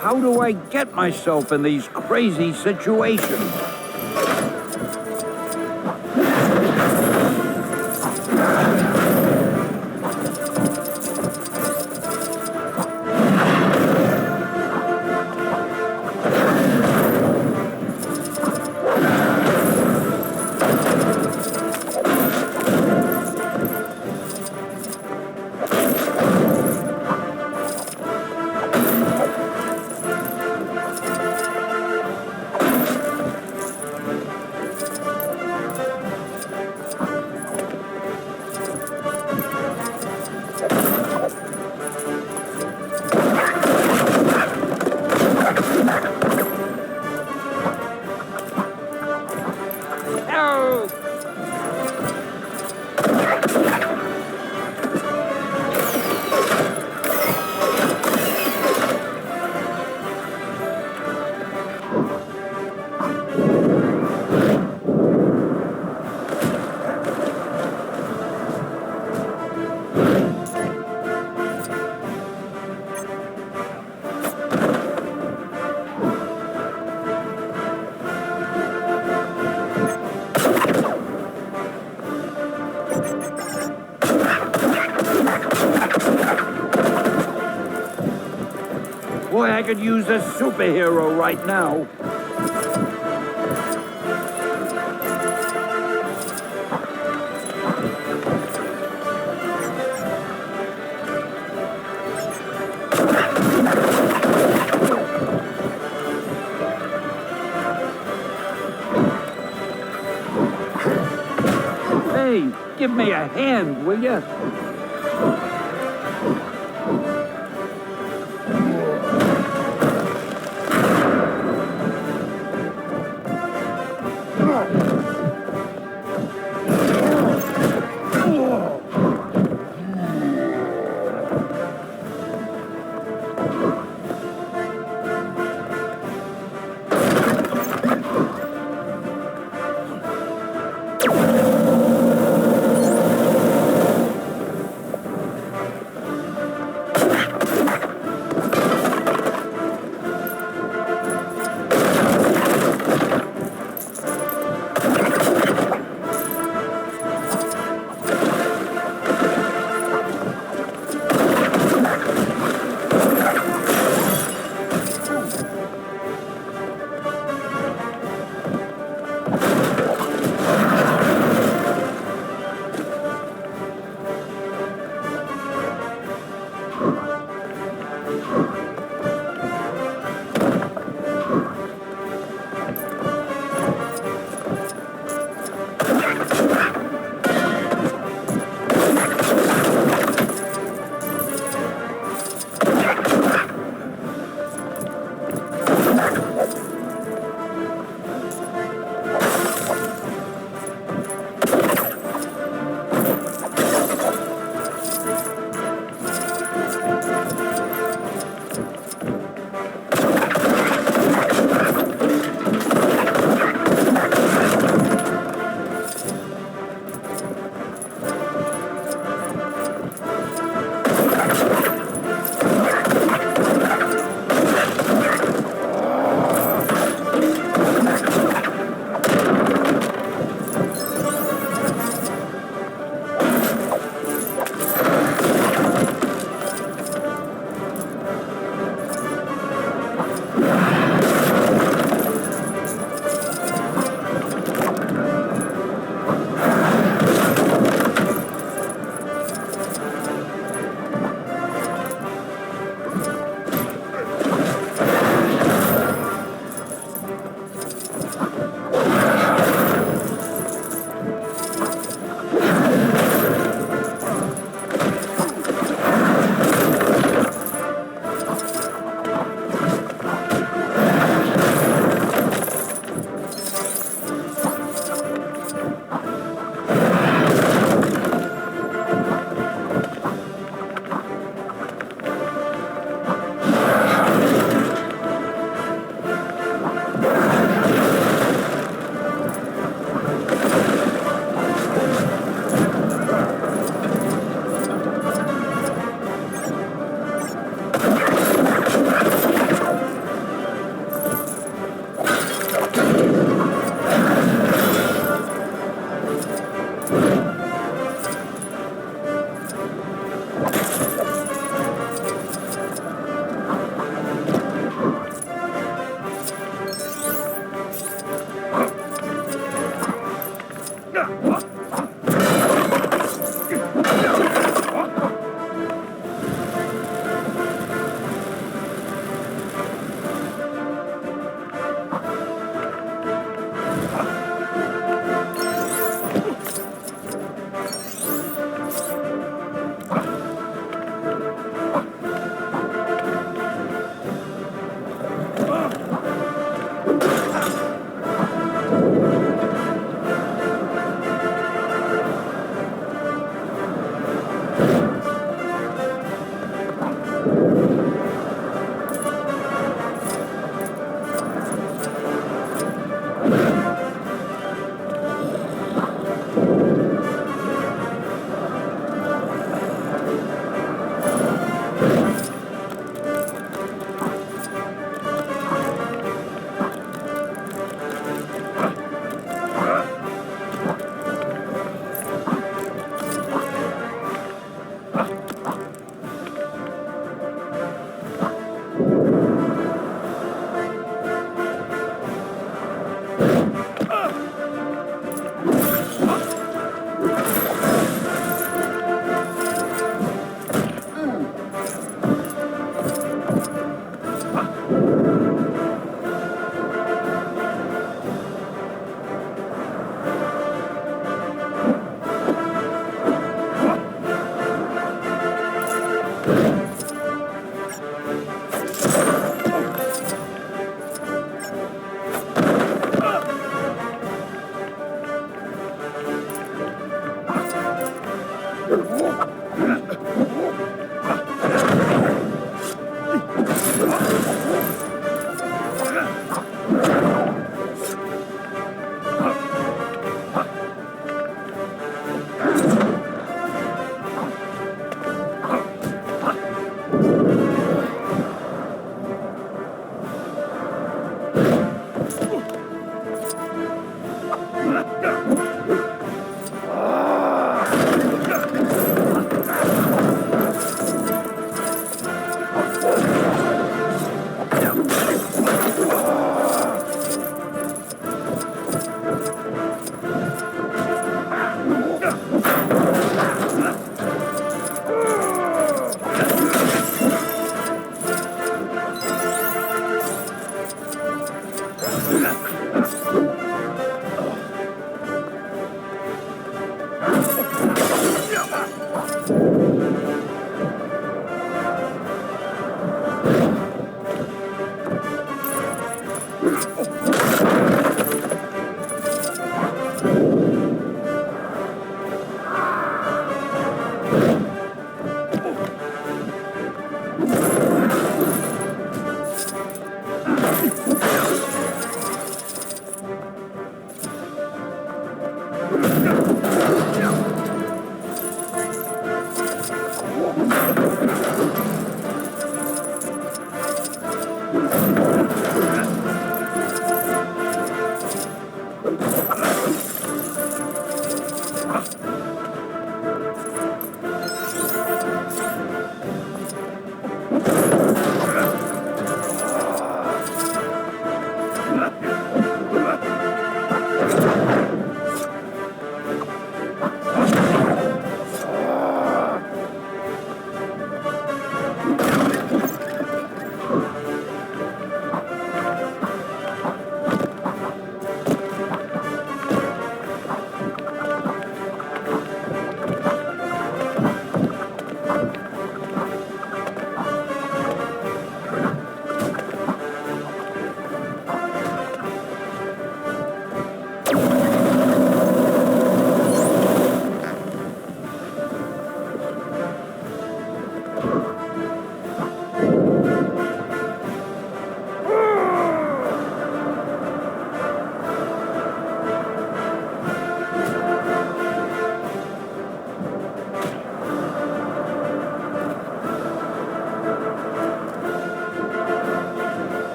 How do I get myself in these crazy situations? could use a superhero right now. Hey, give me a hand, will you?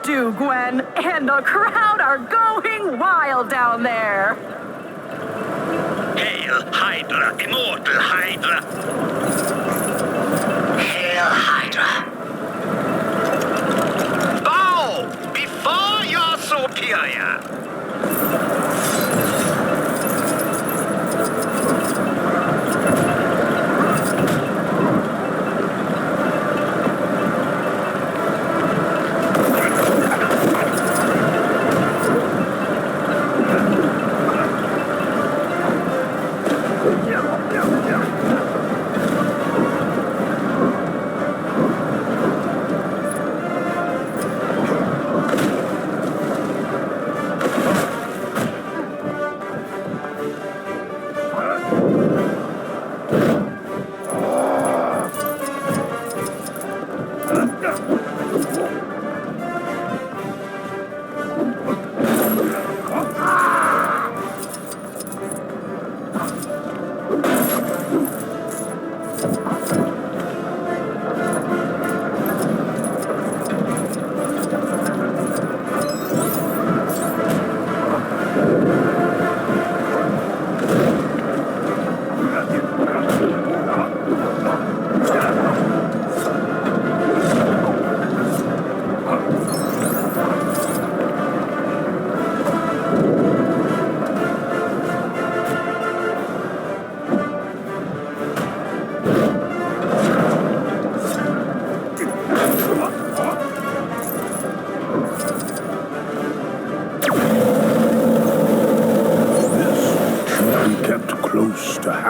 do, Gwen, and the crowd are going wild down there. Hail, Hydra, immortal Hydra. Hail, Hydra. Bow before your superior.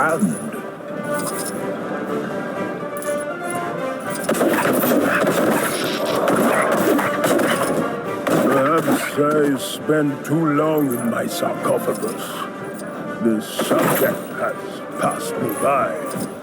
hand. Perhaps I spent too long in my sarcophagus. This subject has passed me by.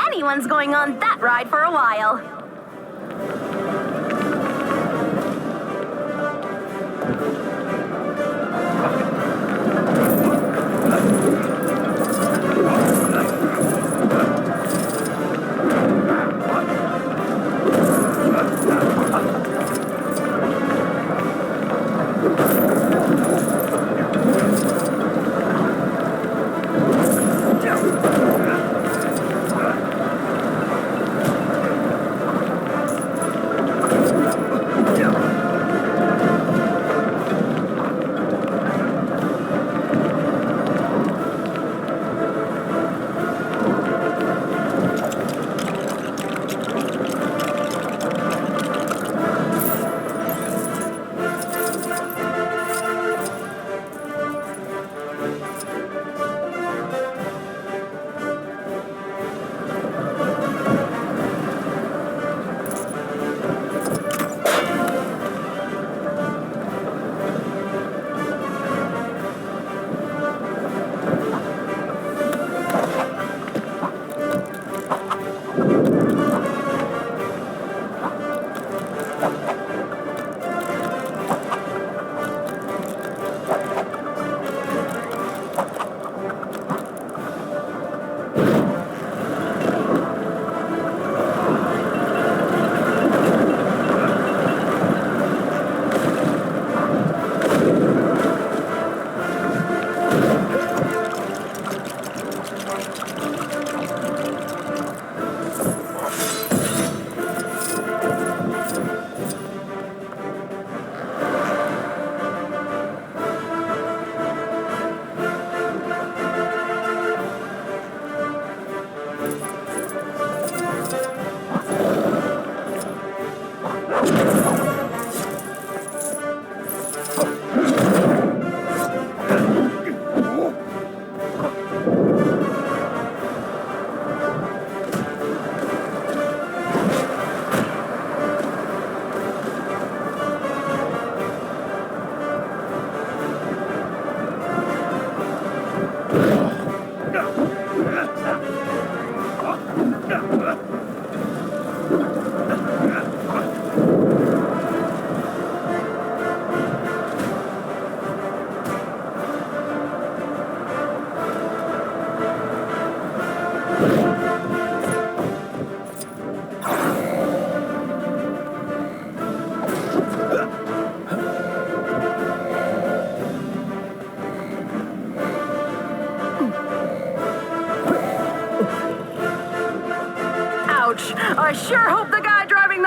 Anyone's going on that ride for a while.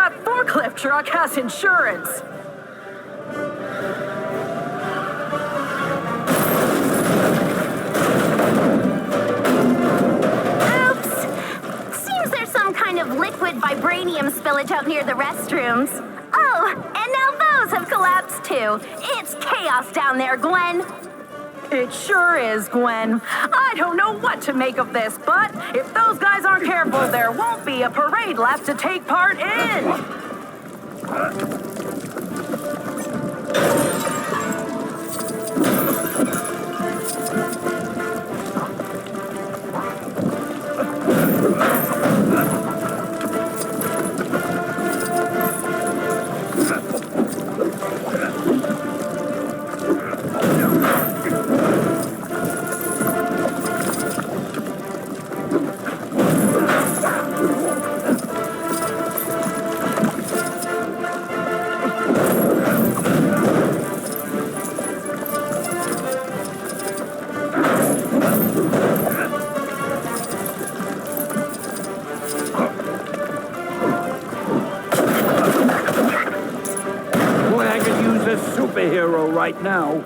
that forklift truck has insurance. Oops! Seems there's some kind of liquid vibranium spillage out near the restrooms. Oh, and now those have collapsed too. It's chaos down there, Gwen. It sure is, Gwen. I don't know what to make of this, but if those guys aren't careful, there won't be a parade left to take part in. Superhero right now.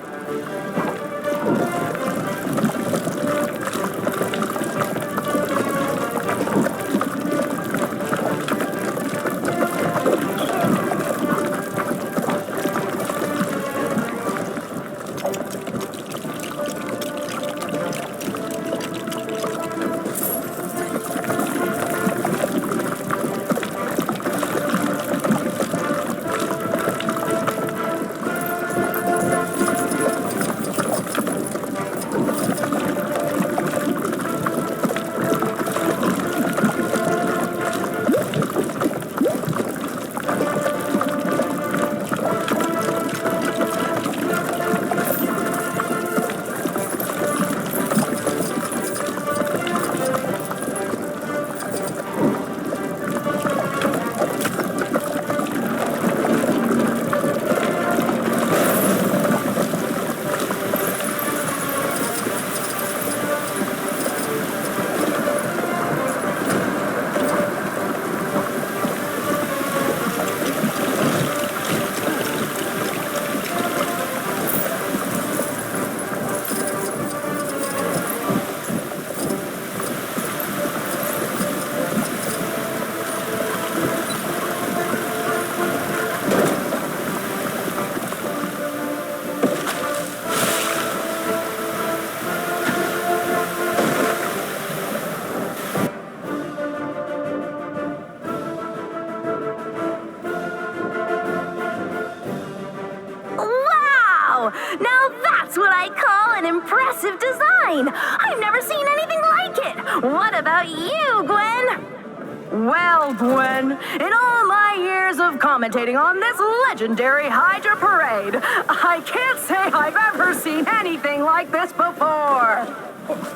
Now that's what I call an impressive design! I've never seen anything like it! What about you, Gwen? Well, Gwen, in all my years of commentating on this legendary Hydra parade, I can't say I've ever seen anything like this before.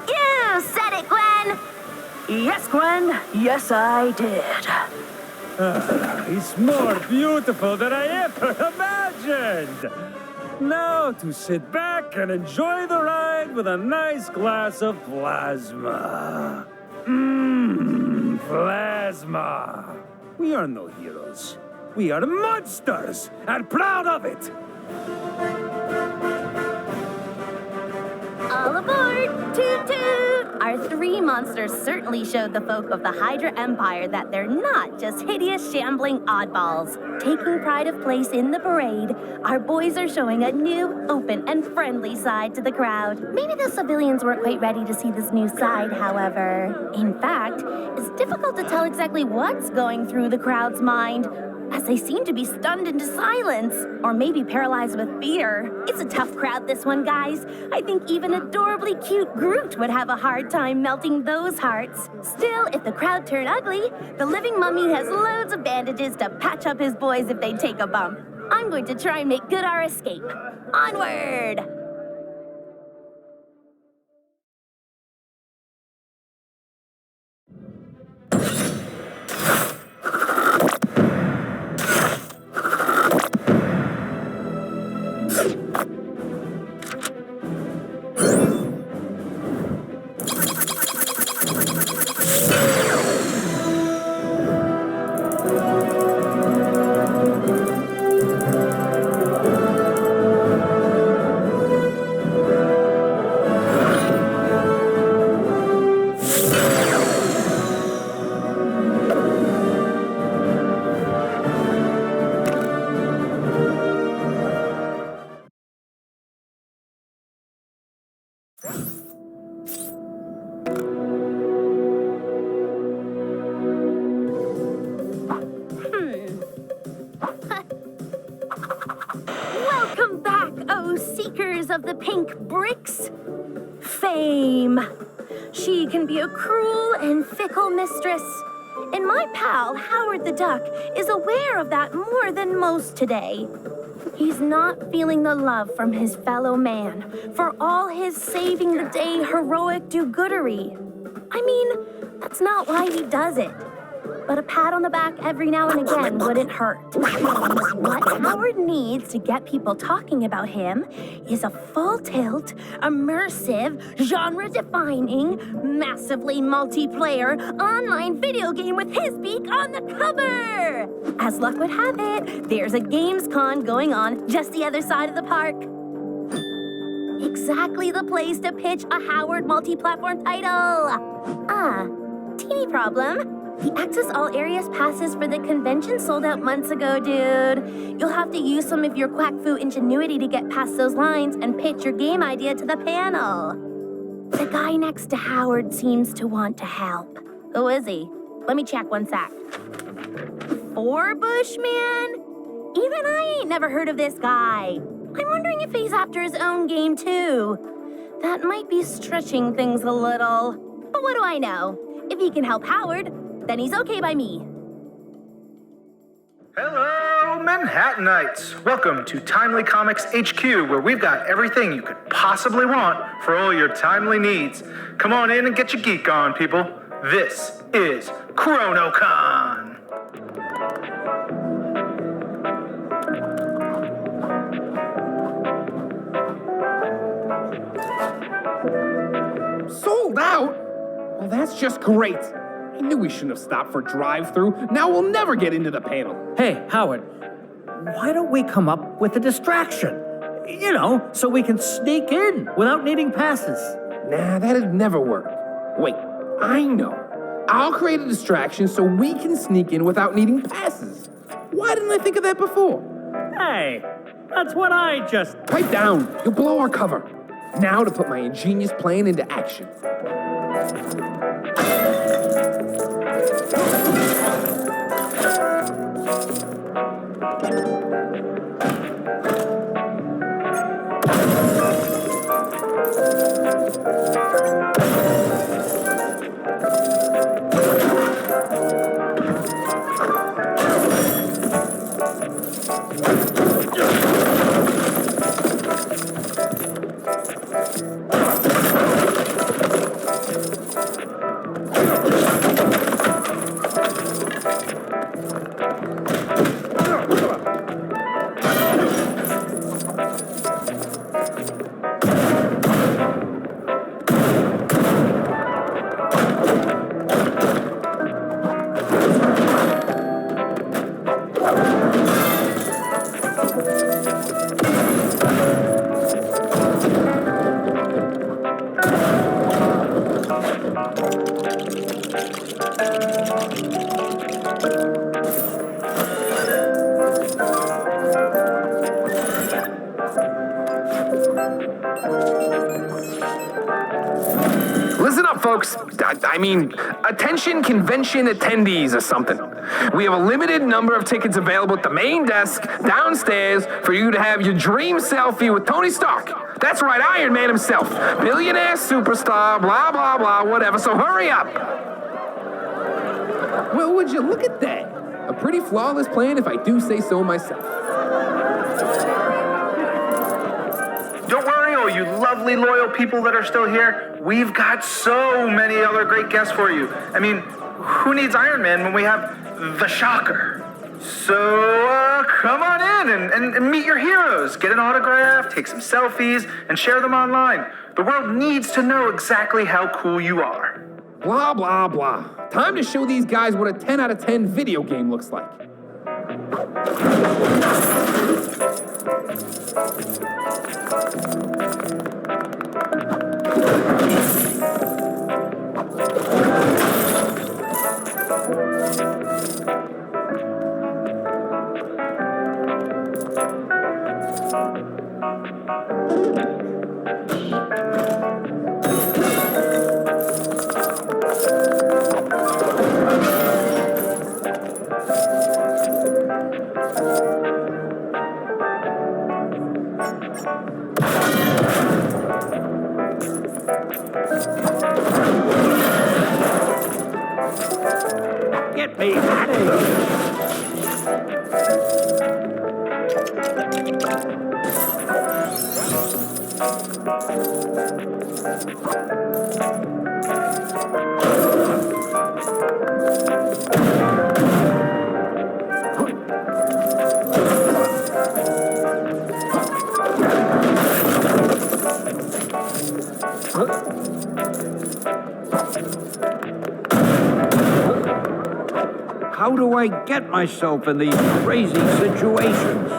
You said it, Gwen! Yes, Gwen. Yes, I did. It's more beautiful than I ever imagined. Now to sit back and enjoy the ride with a nice glass of plasma. Plasma. We are no heroes. We are monsters, and proud of it. All aboard! Toot toot! Our three monsters certainly showed the folk of the Hydra Empire that they're not just hideous, shambling oddballs. Taking pride of place in the parade, our boys are showing a new, open, and friendly side to the crowd. Maybe the civilians weren't quite ready to see this new side, however. In fact, it's difficult to tell exactly what's going through the crowd's mind, as they seem to be stunned into silence, or maybe paralyzed with fear. It's a tough crowd, this one, guys. I think even adorably cute Groot would have a hard time melting those hearts. Still, if the crowd turn ugly, the living mummy has loads of bandages to patch up his boys if they take a bump. I'm going to try and make good our escape. Onward! wonders of the pink bricks? Fame. She can be a cruel and fickle mistress. And my pal, Howard the Duck, is aware of that more than most today. He's not feeling the love from his fellow man for all his saving the day heroic do-goodery. I mean, that's not why he does it. But a pat on the back every now and again wouldn't hurt. What Howard needs to get people talking about him is a full-tilt, immersive, genre-defining, massively multiplayer online video game with his beak on the cover. As luck would have it, there's a GamesCon going on just the other side of the park. Exactly the place to pitch a Howard multi-platform title. Teeny problem. The Access All Areas passes for the convention sold out months ago, dude. You'll have to use some of your quack fu ingenuity to get past those lines and pitch your game idea to the panel. The guy next to Howard seems to want to help. Who is he? Let me check one sec. Bushman? Even I ain't never heard of this guy. I'm wondering if he's after his own game, too. That might be stretching things a little. But what do I know? If he can help Howard, then he's okay by me. Hello, Manhattanites. Welcome to Timely Comics HQ, where we've got everything you could possibly want for all your timely needs. Come on in and get your geek on, people. This is ChronoCon. Sold out? Well, that's just great. I knew we shouldn't have stopped for drive-through. Now we'll never get into the panel. Hey, Howard, why don't we come up with a distraction? You know, so we can sneak in without needing passes. Nah, that'd never work. Wait, I know. I'll create a distraction so we can sneak in without needing passes. Why didn't I think of that before? Hey, that's what I just... Pipe down. You'll blow our cover. Now to put my ingenious plan into action. Listen up, folks. I mean, attention convention attendees or something. We have a limited number of tickets available at the main desk downstairs for you to have your dream selfie with Tony Stark. That's right, Iron Man himself. Billionaire superstar, blah, blah, blah, whatever. So hurry up. Well, would you look at that? A pretty flawless plan if I do say so myself. Don't worry, all you lovely, loyal people that are still here. We've got so many other great guests for you. I mean, who needs Iron Man when we have the Shocker? So, come on in and meet your heroes. Get an autograph, take some selfies, and share them online. The world needs to know exactly how cool you are. Blah, blah, blah. Time to show these guys what a 10 out of 10 video game looks like. Get me out of here! How do I get myself in these crazy situations?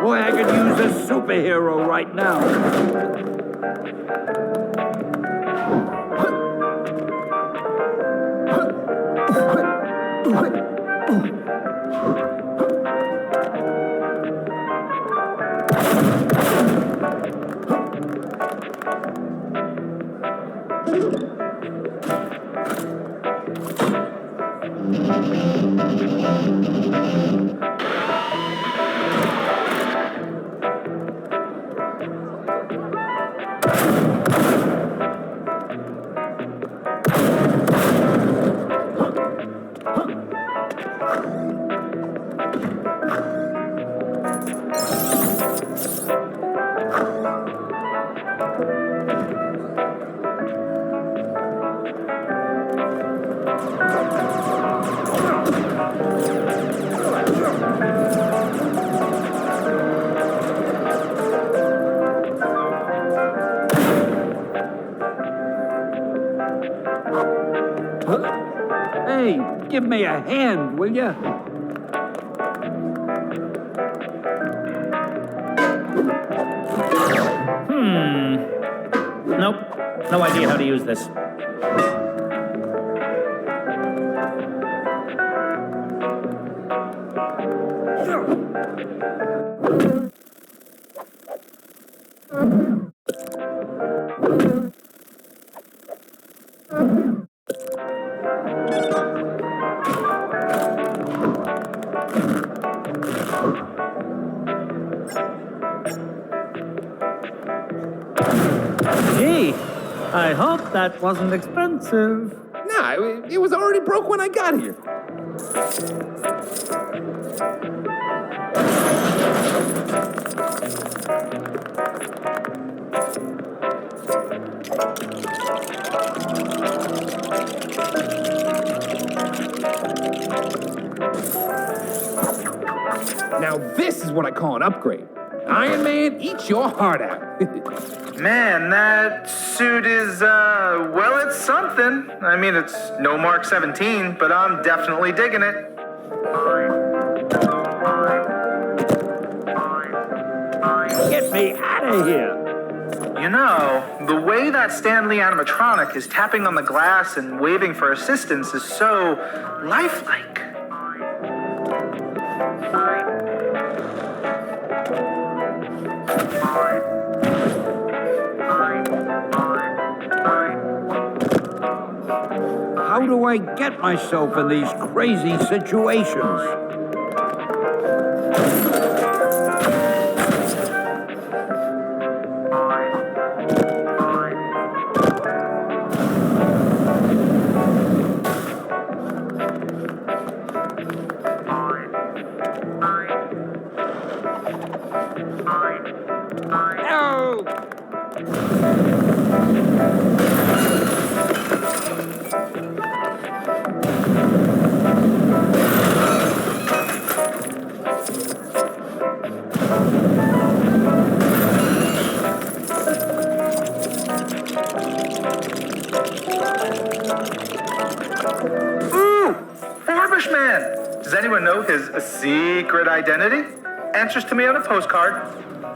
Boy, I could use a superhero right now. Hey, give me a hand, will ya? Nope. No idea how to use this. Gee, I hope that wasn't expensive. Nah, it was already broke when I got here. Now this is what I call an upgrade. Iron Man, eat your heart out. Man, that suit is, well, it's something. I mean, it's no Mark 17, but I'm definitely digging it. Get me out of here! You know, the way that Stanley animatronic is tapping on the glass and waving for assistance is so lifelike. How do I get myself in these crazy situations? Does anyone know his secret identity? Answers to me on a postcard,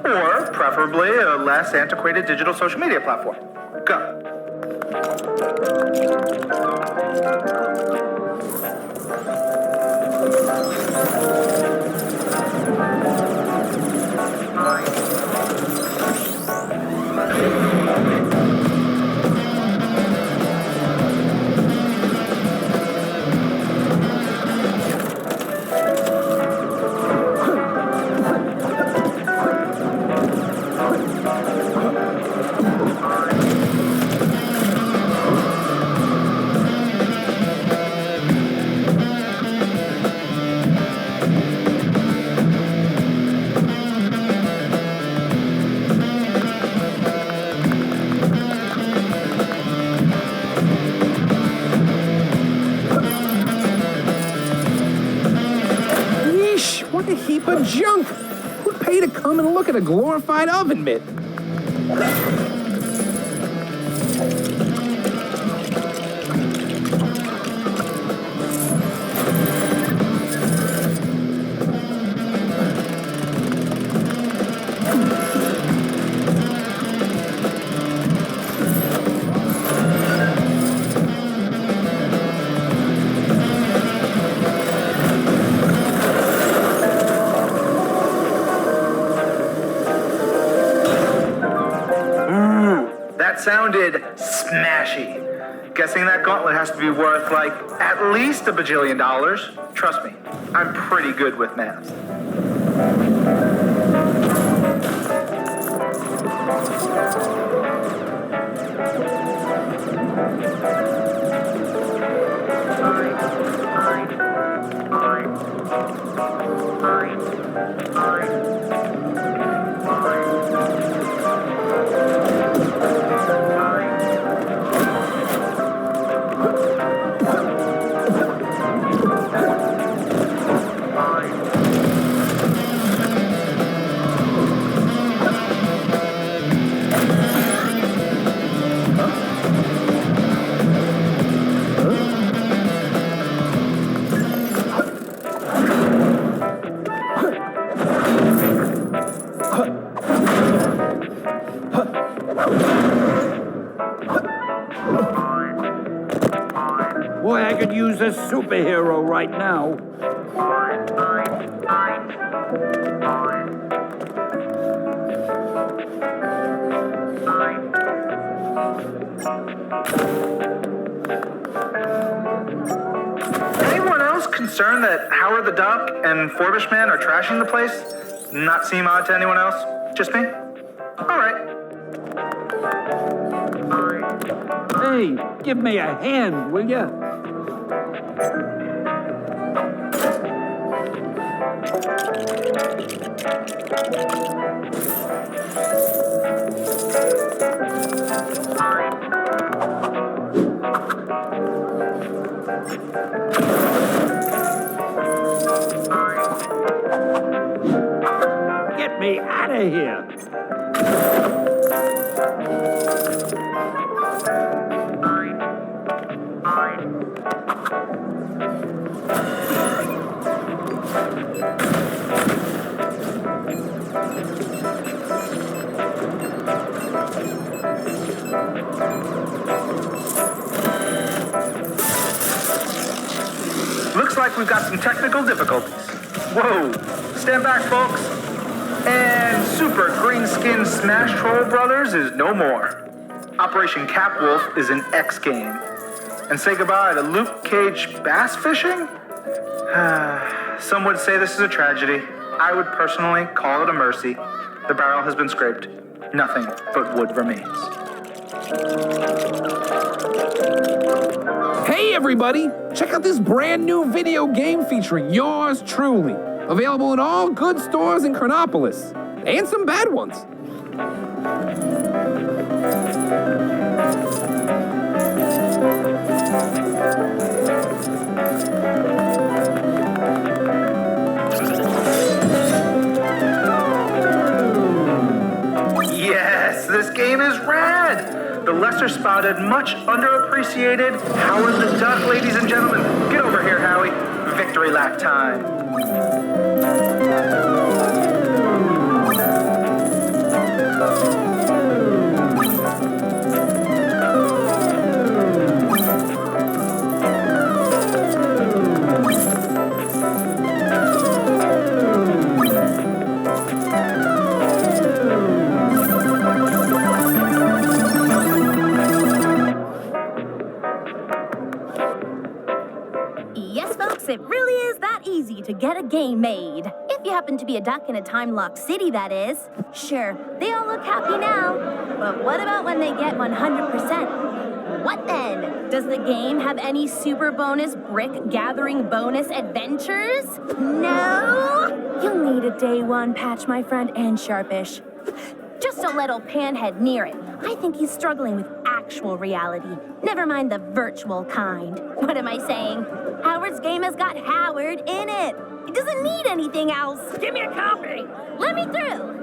or preferably a less antiquated digital social media platform. Go. What a heap of junk! Who'd pay to come and look at a glorified oven mitt? That sounded smashy. Guessing that gauntlet has to be worth, like, at least $1 bajillion. Trust me, I'm pretty good with math. Boy, I could use a superhero right now. Anyone else concerned that Howard the Duck and Forbish Man are trashing the place? Not seem odd to anyone else? Just me? All right. Hey, give me a hand, will ya? like we've got some technical difficulties. Whoa, stand back, folks. And Super Green Skin Smash Troll Brothers is no more. Operation Capwolf is an X game. And say goodbye to Luke Cage bass fishing? Some would say this is a tragedy. I would personally call it a mercy. The barrel has been scraped. Nothing but wood remains. Hey everybody! Check out this brand new video game featuring yours truly. Available in all good stores in Chronopolis. And some bad ones. Yes, this game is rad! The lesser spotted, much underappreciated Howard the Duck, ladies and gentlemen. Get over here, Howie. Victory lap time. It really is that easy to get a game made. If you happen to be a duck in a time-locked city, that is. Sure, they all look happy now. But what about when they get 100%? What then? Does the game have any super bonus brick gathering bonus adventures? No? You'll need a day one patch, my friend, and sharpish. Just don't let old Panhead near it. I think he's struggling with actual reality. Never mind the virtual kind. What am I saying? Howard's game has got Howard in it. It doesn't need anything else. Give me a copy. Let me through.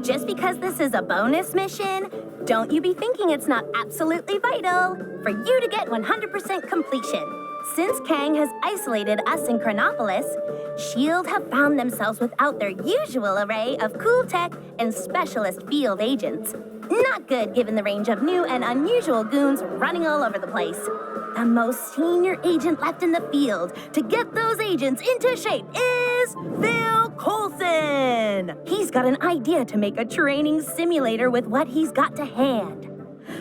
Just because this is a bonus mission, don't you be thinking it's not absolutely vital for you to get 100% completion. Since Kang has isolated us in Chronopolis, S.H.I.E.L.D. have found themselves without their usual array of cool tech and specialist field agents. Not good given the range of new and unusual goons running all over the place. The most senior agent left in the field to get those agents into shape is Phil Coulson. He's got an idea to make a training simulator with what he's got to hand.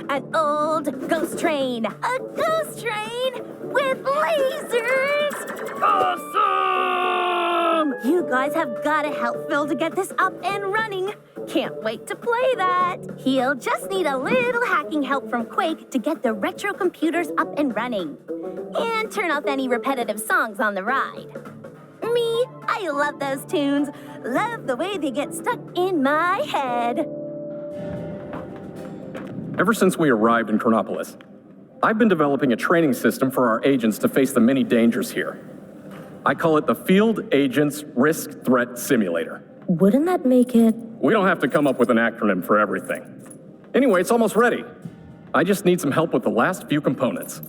An old ghost train. A ghost train with lasers. Awesome! You guys have got to help Phil to get this up and running. Can't wait to play that. He'll just need a little hacking help from Quake to get the retro computers up and running. And turn off any repetitive songs on the ride. Me, I love those tunes. Love the way they get stuck in my head. Ever since we arrived in Chronopolis, I've been developing a training system for our agents to face the many dangers here. I call it the Field Agents Risk Threat Simulator. Wouldn't that make it... We don't have to come up with an acronym for everything. Anyway, it's almost ready. I just need some help with the last few components.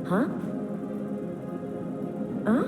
Huh? Huh?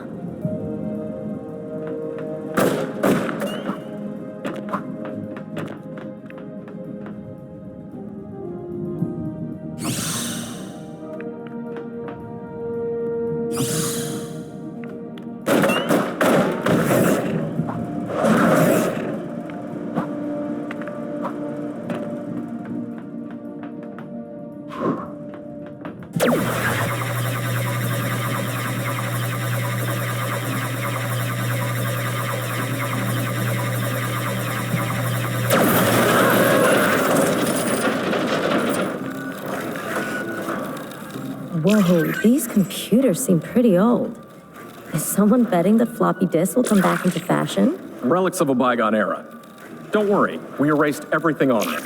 Whoa, these computers seem pretty old. Is someone betting that floppy disks will come back into fashion? Relics of a bygone era. Don't worry, we erased everything on them.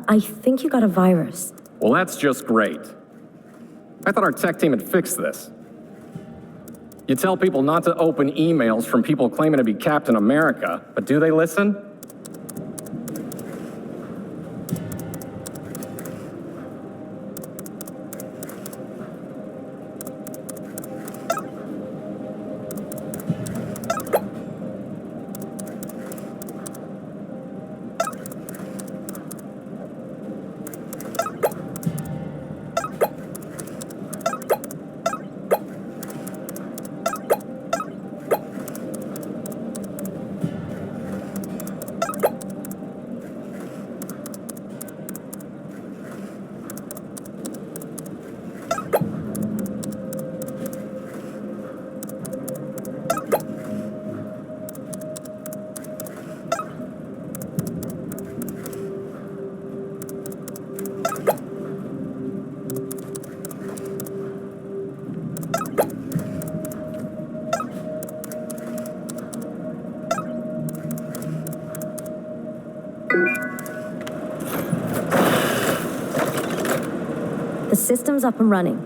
I think you got a virus. Well, that's just great. I thought our tech team had fixed this. You tell people not to open emails from people claiming to be Captain America, but do they listen? The system's up and running.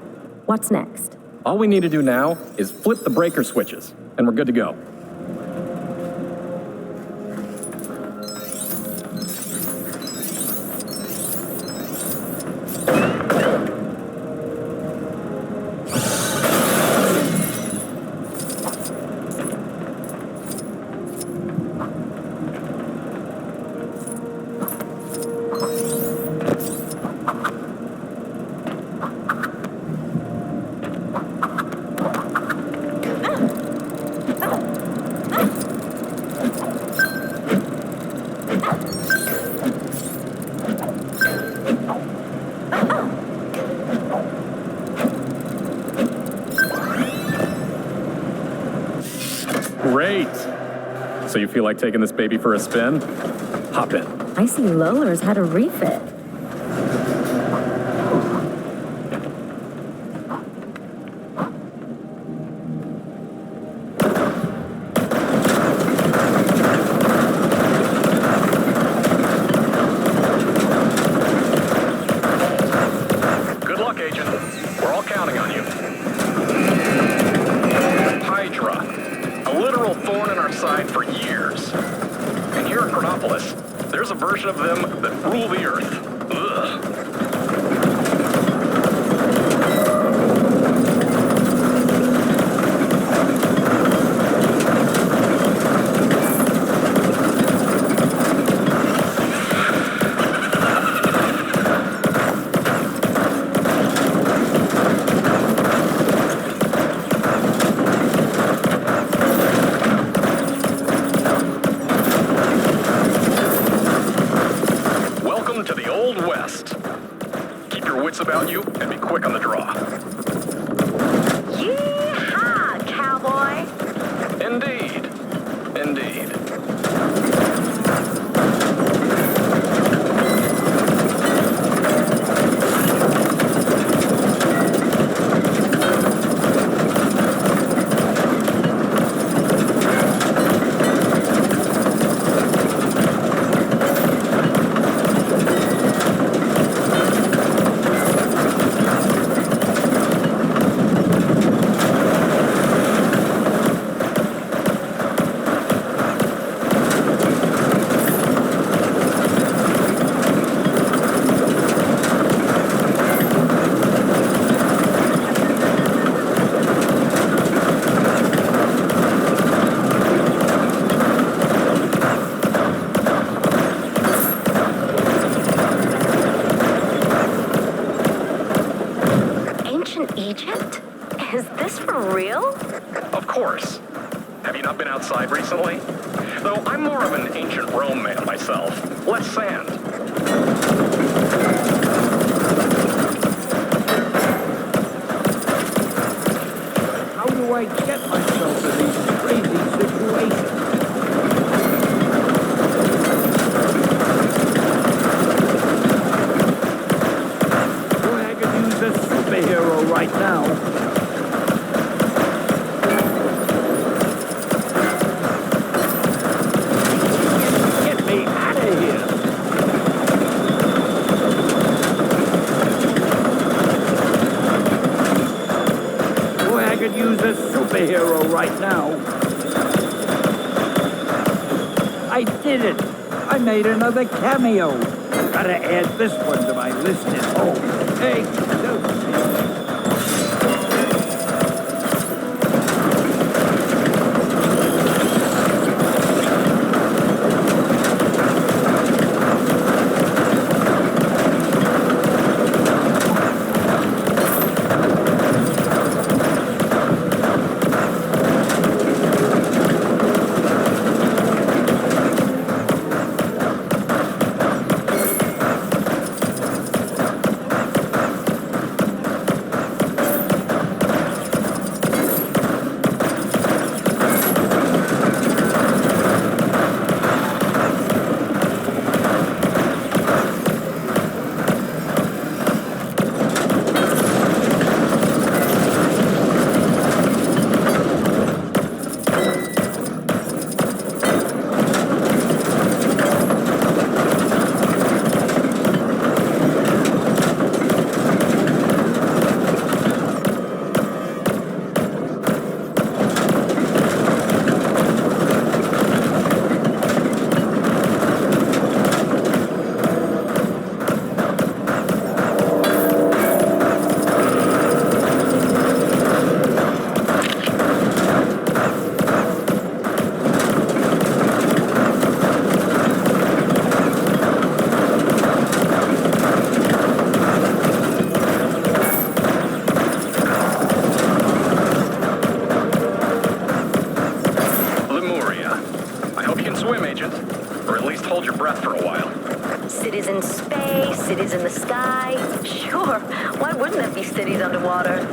What's next? All we need to do now is flip the breaker switches, and we're good to go. Great! So you feel like taking this baby for a spin? Hop in. I see Lola's had a refit. Good luck, Agent. We're all counting on you. Hydra. A literal thorn in our side for years. And here at Chronopolis, there's a version of them that rule the Earth. Ugh. about you and be quick on the draw. Yeehaw, cowboy! Indeed. Indeed. Ancient Egypt? Is this for real? Of course. Have you not been outside recently? Though I'm more of an ancient Rome man myself. Less sand. How do I get myself in these crazy situations? Boy, I could use a superhero right now. Get me out of here! Boy, I could use a superhero right now. I did it! I made another cameo. Gotta add this one to my list at home. Hey, Cities in space, cities in the sky. Sure, why wouldn't there be cities underwater?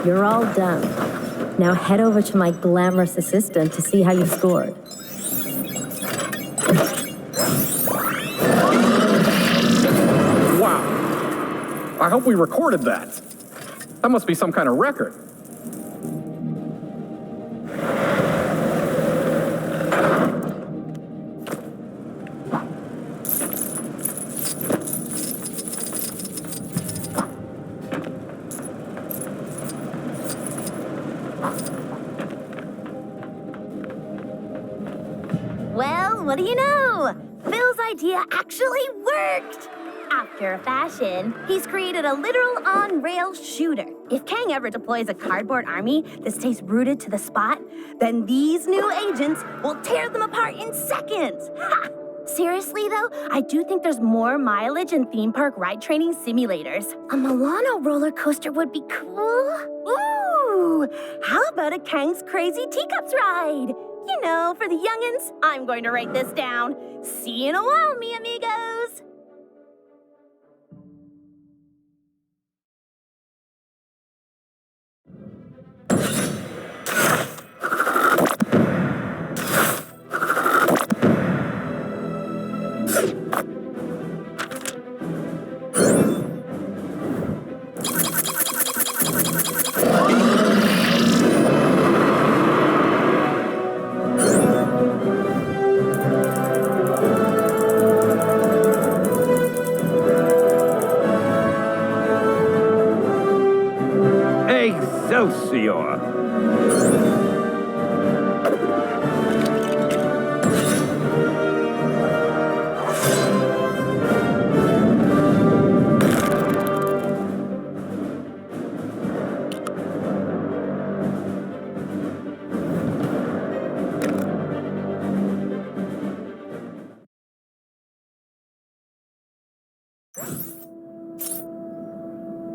You're all done. Now head over to my glamorous assistant to see how you scored. Wow. I hope we recorded that. That must be some kind of record. Well, what do you know? Phil's idea actually worked! After a fashion, he's created a literal on-rail shooter. If Kang ever deploys a cardboard army that stays rooted to the spot, then these new agents will tear them apart in seconds. Ha! Seriously, though, I do think there's more mileage in theme park ride training simulators. A Milano roller coaster would be cool. Ooh! How about a Kang's Crazy Teacups ride? You know, for the youngins, I'm going to write this down. See you in a while, mi amigos. Excelsior!